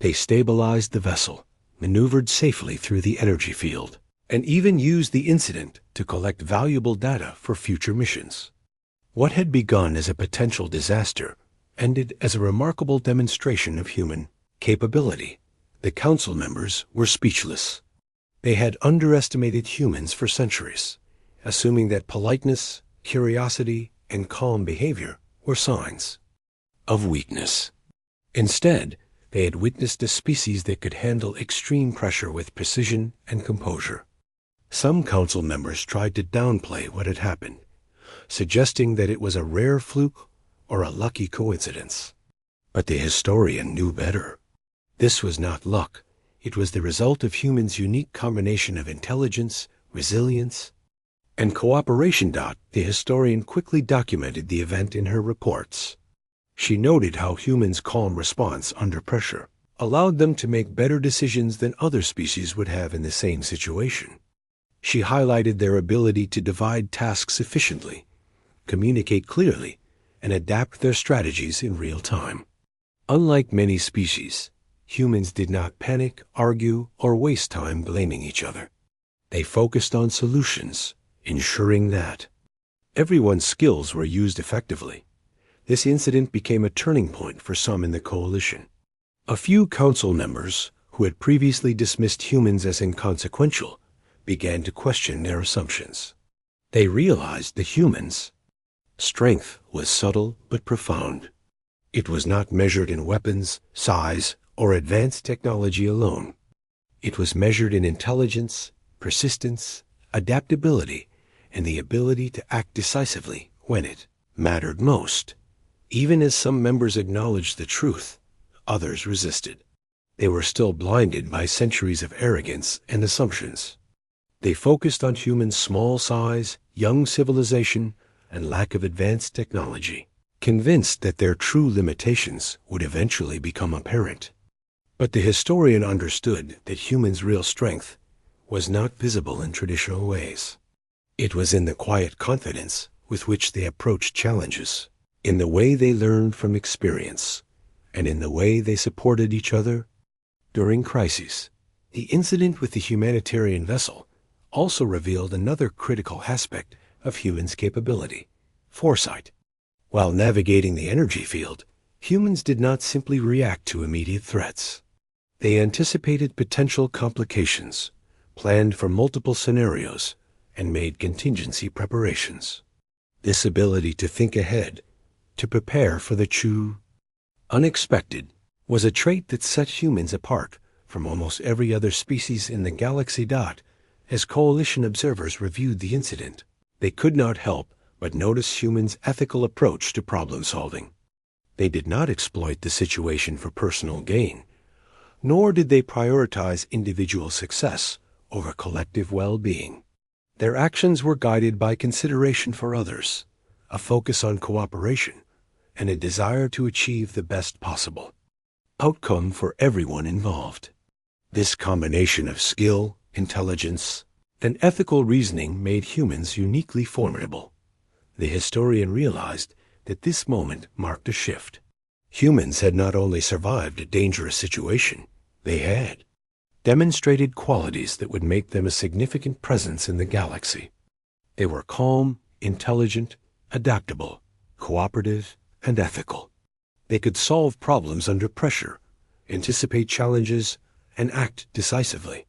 They stabilized the vessel, maneuvered safely through the energy field, and even used the incident to collect valuable data for future missions. What had begun as a potential disaster ended as a remarkable demonstration of human capability. The council members were speechless. They had underestimated humans for centuries, assuming that politeness, curiosity, and calm behavior were signs of weakness. Instead, they had witnessed a species that could handle extreme pressure with precision and composure. Some council members tried to downplay what had happened, suggesting that it was a rare fluke or a lucky coincidence. But the historian knew better. This was not luck. It was the result of humans' unique combination of intelligence, resilience, and cooperation. The historian quickly documented the event in her reports. She noted how humans' calm response under pressure allowed them to make better decisions than other species would have in the same situation. She highlighted their ability to divide tasks efficiently, communicate clearly, and adapt their strategies in real time. Unlike many species, humans did not panic, argue, or waste time blaming each other. They focused on solutions, ensuring that everyone's skills were used effectively. This incident became a turning point for some in the coalition. A few council members who had previously dismissed humans as inconsequential, began to question their assumptions. They realized that humans' strength was subtle but profound. It was not measured in weapons, size, or advanced technology alone. It was measured in intelligence, persistence, adaptability, and the ability to act decisively when it mattered most. Even as some members acknowledged the truth, others resisted. They were still blinded by centuries of arrogance and assumptions. They focused on humans' small size, young civilization, and lack of advanced technology, convinced that their true limitations would eventually become apparent. But the historian understood that humans' real strength was not visible in traditional ways. It was in the quiet confidence with which they approached challenges, in the way they learned from experience, and in the way they supported each other during crises. The incident with the humanitarian vessel also revealed another critical aspect of humans' capability: foresight. While navigating the energy field, humans did not simply react to immediate threats. They anticipated potential complications, planned for multiple scenarios, and made contingency preparations. This ability to think ahead, to prepare for the unexpected, was a trait that set humans apart from almost every other species in the galaxy. As coalition observers reviewed the incident, they could not help but notice humans' ethical approach to problem solving. They did not exploit the situation for personal gain, nor did they prioritize individual success over collective well-being. Their actions were guided by consideration for others, a focus on cooperation, and a desire to achieve the best possible outcome for everyone involved. This combination of skill, intelligence, and ethical reasoning made humans uniquely formidable. The historian realized that this moment marked a shift. Humans had not only survived a dangerous situation, they had demonstrated qualities that would make them a significant presence in the galaxy. They were calm, intelligent, adaptable, cooperative, and ethical. They could solve problems under pressure, anticipate challenges, and act decisively.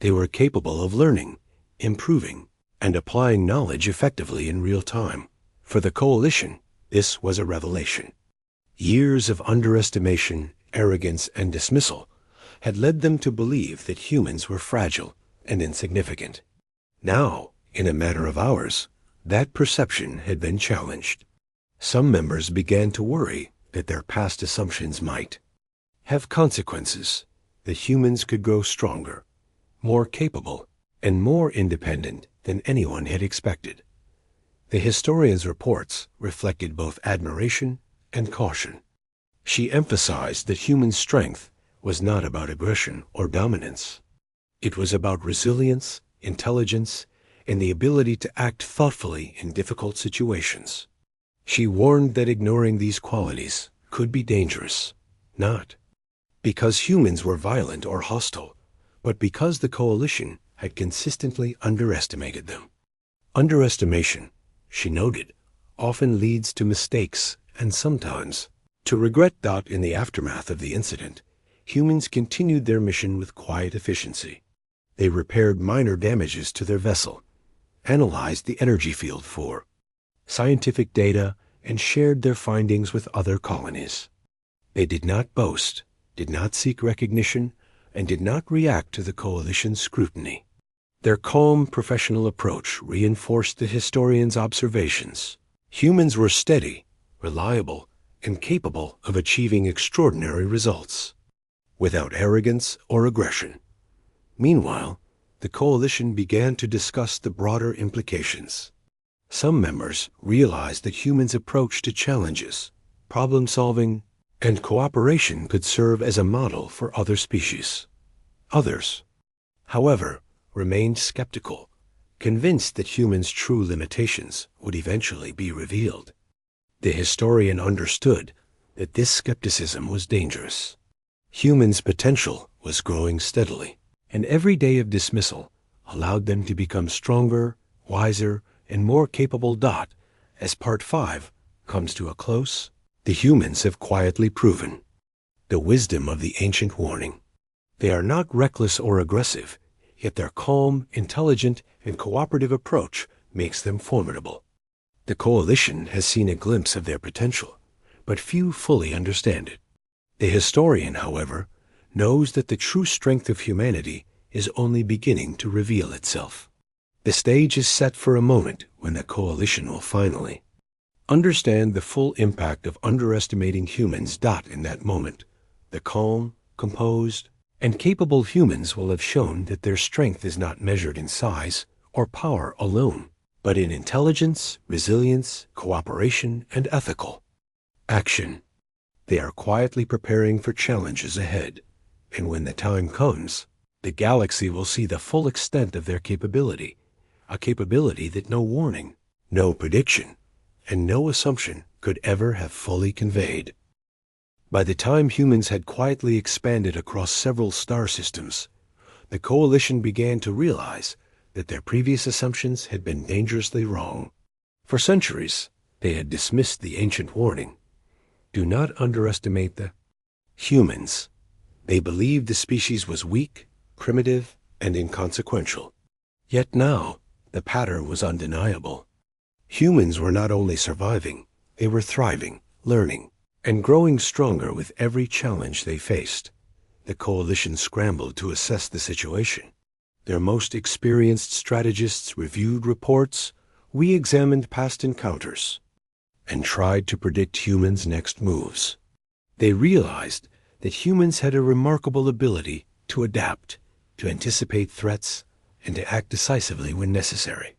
They were capable of learning, improving, and applying knowledge effectively in real time. For the coalition, this was a revelation. Years of underestimation, arrogance, and dismissal had led them to believe that humans were fragile and insignificant. Now, in a matter of hours, that perception had been challenged. Some members began to worry that their past assumptions might have consequences, that humans could grow stronger, more capable, and more independent than anyone had expected. The historian's reports reflected both admiration and caution. She emphasized that human strength was not about aggression or dominance. It was about resilience, intelligence, and the ability to act thoughtfully in difficult situations. She warned that ignoring these qualities could be dangerous, not because humans were violent or hostile, but because the coalition had consistently underestimated them. Underestimation, she noted, often leads to mistakes and sometimes to regret. In the aftermath of the incident, humans continued their mission with quiet efficiency. They repaired minor damages to their vessel, analyzed the energy field for scientific data, and shared their findings with other colonies. They did not boast, did not seek recognition, and did not react to the coalition's scrutiny. Their calm, professional approach reinforced the historian's observations. Humans were steady, reliable, and capable of achieving extraordinary results, without arrogance or aggression. Meanwhile, the coalition began to discuss the broader implications. Some members realized that humans' approach to challenges, problem-solving, and cooperation could serve as a model for other species. Others, however, remained skeptical, convinced that humans' true limitations would eventually be revealed. The historian understood that this skepticism was dangerous. Humans' potential was growing steadily, and every day of dismissal allowed them to become stronger, wiser, and more capable. As Part 5 comes to a close, the humans have quietly proven the wisdom of the ancient warning. They are not reckless or aggressive, yet their calm, intelligent, and cooperative approach makes them formidable. The Coalition has seen a glimpse of their potential, but few fully understand it. The historian, however, knows that the true strength of humanity is only beginning to reveal itself. The stage is set for a moment when the Coalition will finally understand the full impact of underestimating humans. In that moment, the calm, composed, and capable humans will have shown that their strength is not measured in size or power alone, but in intelligence, resilience, cooperation, and ethical action. They are quietly preparing for challenges ahead, and when the time comes, the galaxy will see the full extent of their capability, a capability that no warning, no prediction, and no assumption could ever have fully conveyed. By the time humans had quietly expanded across several star systems, the Coalition began to realize that their previous assumptions had been dangerously wrong. For centuries, they had dismissed the ancient warning, "Do not underestimate the humans." They believed the species was weak, primitive, and inconsequential. Yet now, the pattern was undeniable. Humans were not only surviving, they were thriving, learning, and growing stronger with every challenge they faced. The Coalition scrambled to assess the situation. Their most experienced strategists reviewed reports, re-examined past encounters, and tried to predict humans' next moves. They realized that humans had a remarkable ability to adapt, to anticipate threats, and to act decisively when necessary.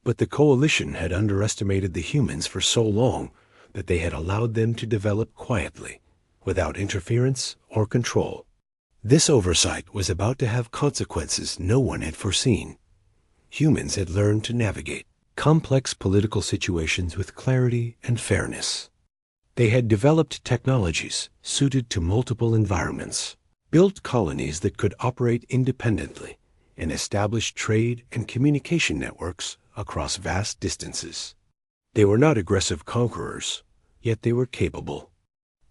But the Coalition had underestimated the humans for so long that they had allowed them to develop quietly, without interference or control. This oversight was about to have consequences no one had foreseen. Humans had learned to navigate complex political situations with clarity and fairness. They had developed technologies suited to multiple environments, built colonies that could operate independently, and established trade and communication networks across vast distances. They were not aggressive conquerors, yet they were capable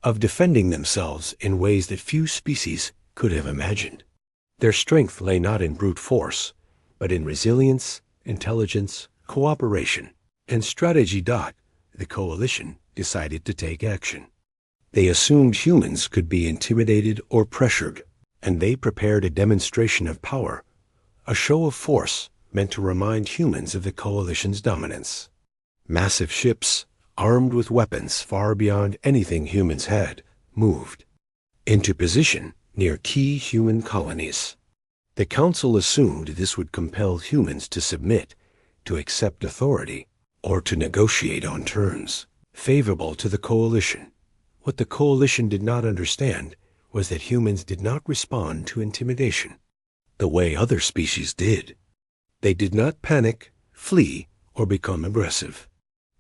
of defending themselves in ways that few species could have imagined. Their strength lay not in brute force, but in resilience, intelligence, cooperation, and strategy. The Coalition decided to take action. They assumed humans could be intimidated or pressured, and they prepared a demonstration of power, a show of force meant to remind humans of the Coalition's dominance. Massive ships, armed with weapons far beyond anything humans had, moved into position near key human colonies. The Council assumed this would compel humans to submit, to accept authority, or to negotiate on terms favorable to the Coalition. What the Coalition did not understand was that humans did not respond to intimidation the way other species did. They did not panic, flee, or become aggressive.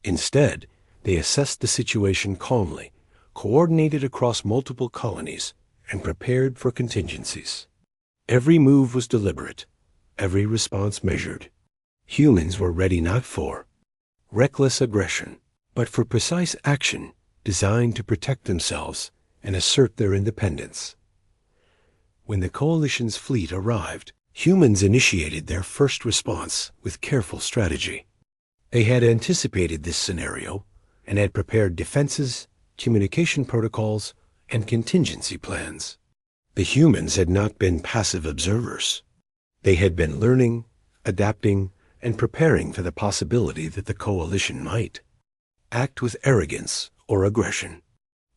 Instead, they assessed the situation calmly, coordinated across multiple colonies, and prepared for contingencies. Every move was deliberate, every response measured. Humans were ready not for reckless aggression, but for precise action designed to protect themselves and assert their independence. When the Coalition's fleet arrived, humans initiated their first response with careful strategy. They had anticipated this scenario and had prepared defenses, communication protocols, and contingency plans. The humans had not been passive observers. They had been learning, adapting, and preparing for the possibility that the Coalition might act with arrogance or aggression.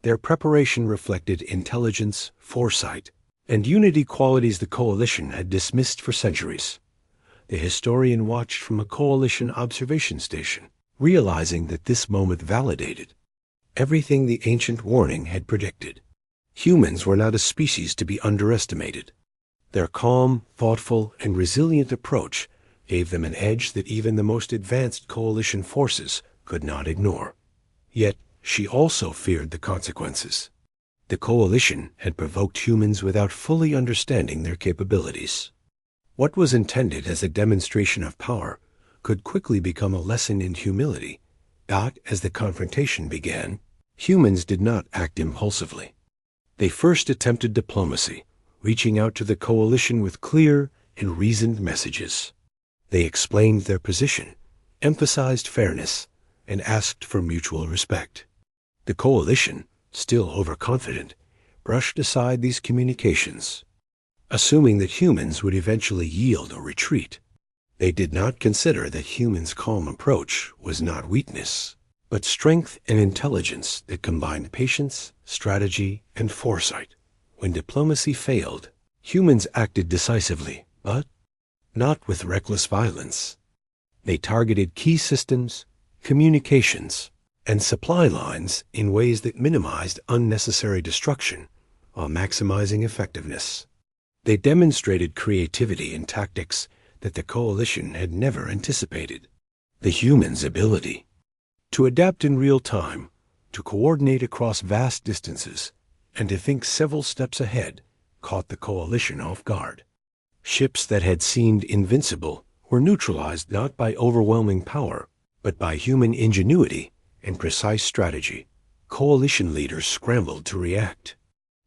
Their preparation reflected intelligence, foresight, and unity, qualities the Coalition had dismissed for centuries. The historian watched from a Coalition observation station, realizing that this moment validated everything the ancient warning had predicted. Humans were not a species to be underestimated. Their calm, thoughtful, and resilient approach gave them an edge that even the most advanced Coalition forces could not ignore. Yet, she also feared the consequences. The Coalition had provoked humans without fully understanding their capabilities. What was intended as a demonstration of power could quickly become a lesson in humility. As the confrontation began, humans did not act impulsively. They first attempted diplomacy, reaching out to the coalition with clear and reasoned messages. They explained their position, emphasized fairness, and asked for mutual respect. The coalition, still overconfident, brushed aside these communications, assuming that humans would eventually yield or retreat. They did not consider that humans' calm approach was not weakness, but strength and intelligence that combined patience, strategy, and foresight. When diplomacy failed, humans acted decisively, but not with reckless violence. They targeted key systems, communications, and supply lines in ways that minimized unnecessary destruction while maximizing effectiveness. They demonstrated creativity in tactics that the coalition had never anticipated. The humans' ability to adapt in real time, to coordinate across vast distances, and to think several steps ahead caught the coalition off guard. Ships that had seemed invincible were neutralized not by overwhelming power, but by human ingenuity and precise strategy. Coalition leaders scrambled to react.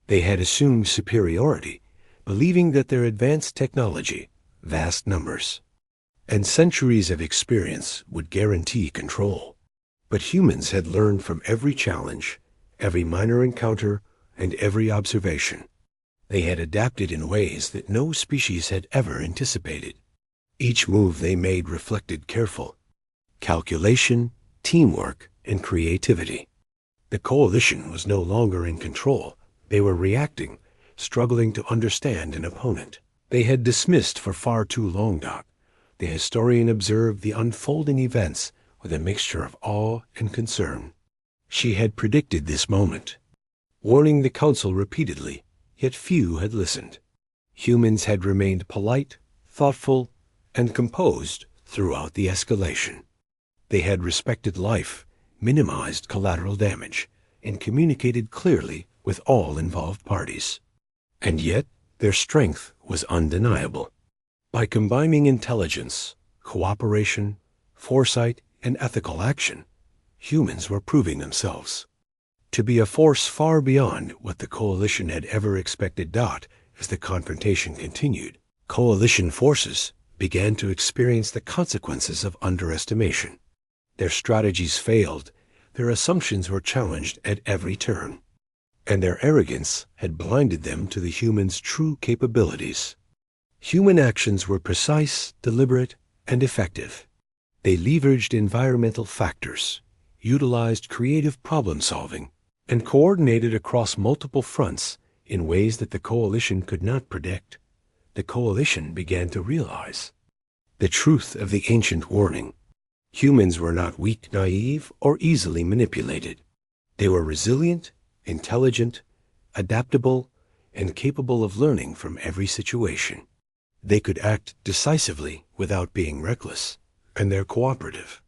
They had assumed superiority, believing that their advanced technology, vast numbers, and centuries of experience would guarantee control. But humans had learned from every challenge, every minor encounter, and every observation. They had adapted in ways that no species had ever anticipated. Each move they made reflected careful calculation, teamwork, and creativity. The coalition was no longer in control. They were reacting, struggling to understand an opponent they had dismissed for far too long. The historian observed the unfolding events with a mixture of awe and concern. She had predicted this moment, warning the council repeatedly, yet few had listened. Humans had remained polite, thoughtful, and composed throughout the escalation. They had respected life, minimized collateral damage, and communicated clearly with all involved parties. And yet, their strength was undeniable. By combining intelligence, cooperation, foresight, and ethical action, humans were proving themselves to be a force far beyond what the coalition had ever expected. As the confrontation continued, coalition forces began to experience the consequences of underestimation. Their strategies failed, their assumptions were challenged at every turn, and their arrogance had blinded them to the humans' true capabilities. Human actions were precise, deliberate, and effective. They leveraged environmental factors, utilized creative problem-solving, and coordinated across multiple fronts in ways that the coalition could not predict. The coalition began to realize the truth of the ancient warning. Humans were not weak, naive, or easily manipulated. They were resilient, intelligent, adaptable, and capable of learning from every situation. They could act decisively without being reckless, and their cooperative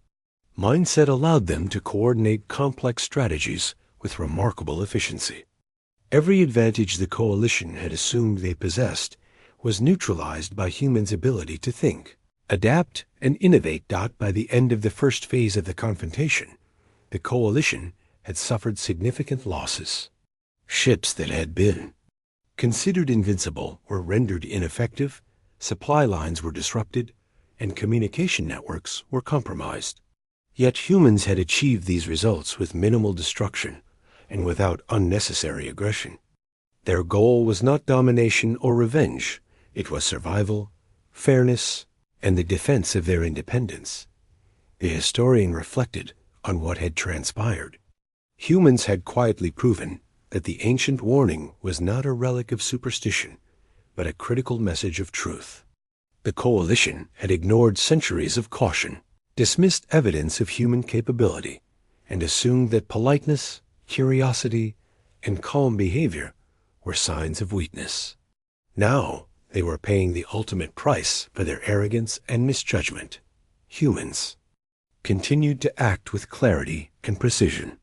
mindset allowed them to coordinate complex strategies with remarkable efficiency. Every advantage the coalition had assumed they possessed was neutralized by humans' ability to think, adapt, and innovate. By the end of the first phase of the confrontation, the coalition had suffered significant losses. Ships that had been considered invincible were rendered ineffective, supply lines were disrupted, and communication networks were compromised. Yet humans had achieved these results with minimal destruction and without unnecessary aggression. Their goal was not domination or revenge. It was survival, fairness, and the defense of their independence. The historian reflected on what had transpired. Humans had quietly proven that the ancient warning was not a relic of superstition, but a critical message of truth. The coalition had ignored centuries of caution, dismissed evidence of human capability, and assumed that politeness, curiosity, and calm behavior were signs of weakness. Now they were paying the ultimate price for their arrogance and misjudgment. Humans continued to act with clarity and precision.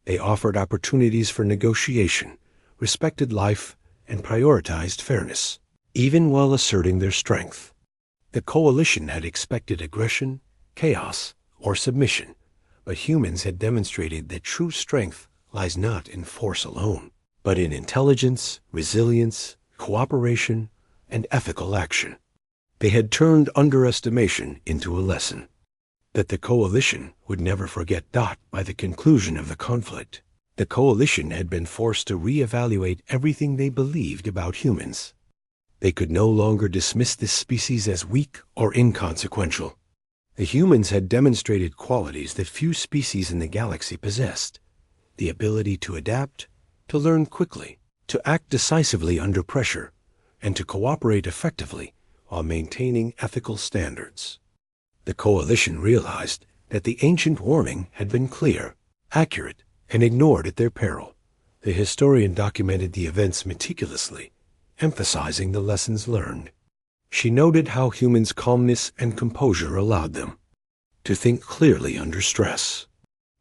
They offered opportunities for negotiation, respected life, and prioritized fairness, even while asserting their strength. The coalition had expected aggression, chaos, or submission, but humans had demonstrated that true strength lies not in force alone, but in intelligence, resilience, cooperation, and ethical action. They had turned underestimation into a lesson that the coalition would never forget. By the conclusion of the conflict, the coalition had been forced to reevaluate everything they believed about humans. They could no longer dismiss this species as weak or inconsequential. The humans had demonstrated qualities that few species in the galaxy possessed: the ability to adapt, to learn quickly, to act decisively under pressure, and to cooperate effectively while maintaining ethical standards. The coalition realized that the ancient warning had been clear, accurate, and ignored at their peril. The historian documented the events meticulously, emphasizing the lessons learned. She noted how humans' calmness and composure allowed them to think clearly under stress.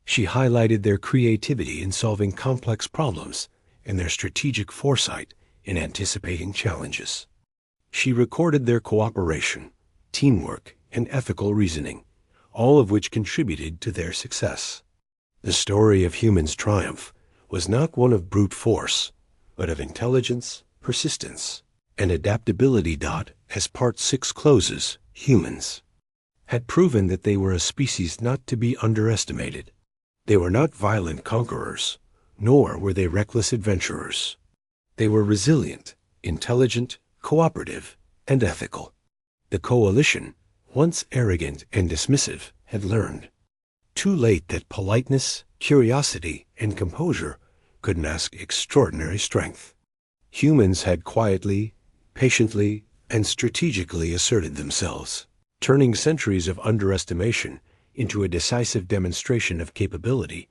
She highlighted their creativity in solving complex problems and their strategic foresight in anticipating challenges. She recorded their cooperation, teamwork, and ethical reasoning, all of which contributed to their success. The story of humans' triumph was not one of brute force, but of intelligence, persistence, and adaptability. As Part 6 closes, humans had proven that they were a species not to be underestimated. They were not violent conquerors, nor were they reckless adventurers. They were resilient, intelligent, cooperative, and ethical. The coalition, once arrogant and dismissive, had learned too late that politeness, curiosity, and composure could mask extraordinary strength. Humans had quietly, patiently, and strategically asserted themselves, turning centuries of underestimation into a decisive demonstration of capability.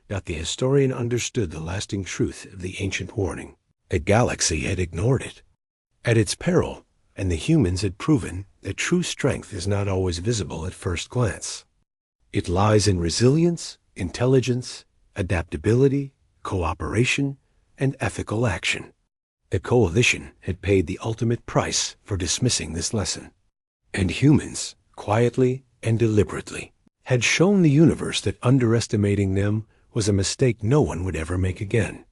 The historian understood the lasting truth of the ancient warning. A galaxy had ignored it at its peril, and the humans had proven that true strength is not always visible at first glance. It lies in resilience, intelligence, adaptability, cooperation, and ethical action. The coalition had paid the ultimate price for dismissing this lesson. And humans, quietly and deliberately, had shown the universe that underestimating them was a mistake no one would ever make again.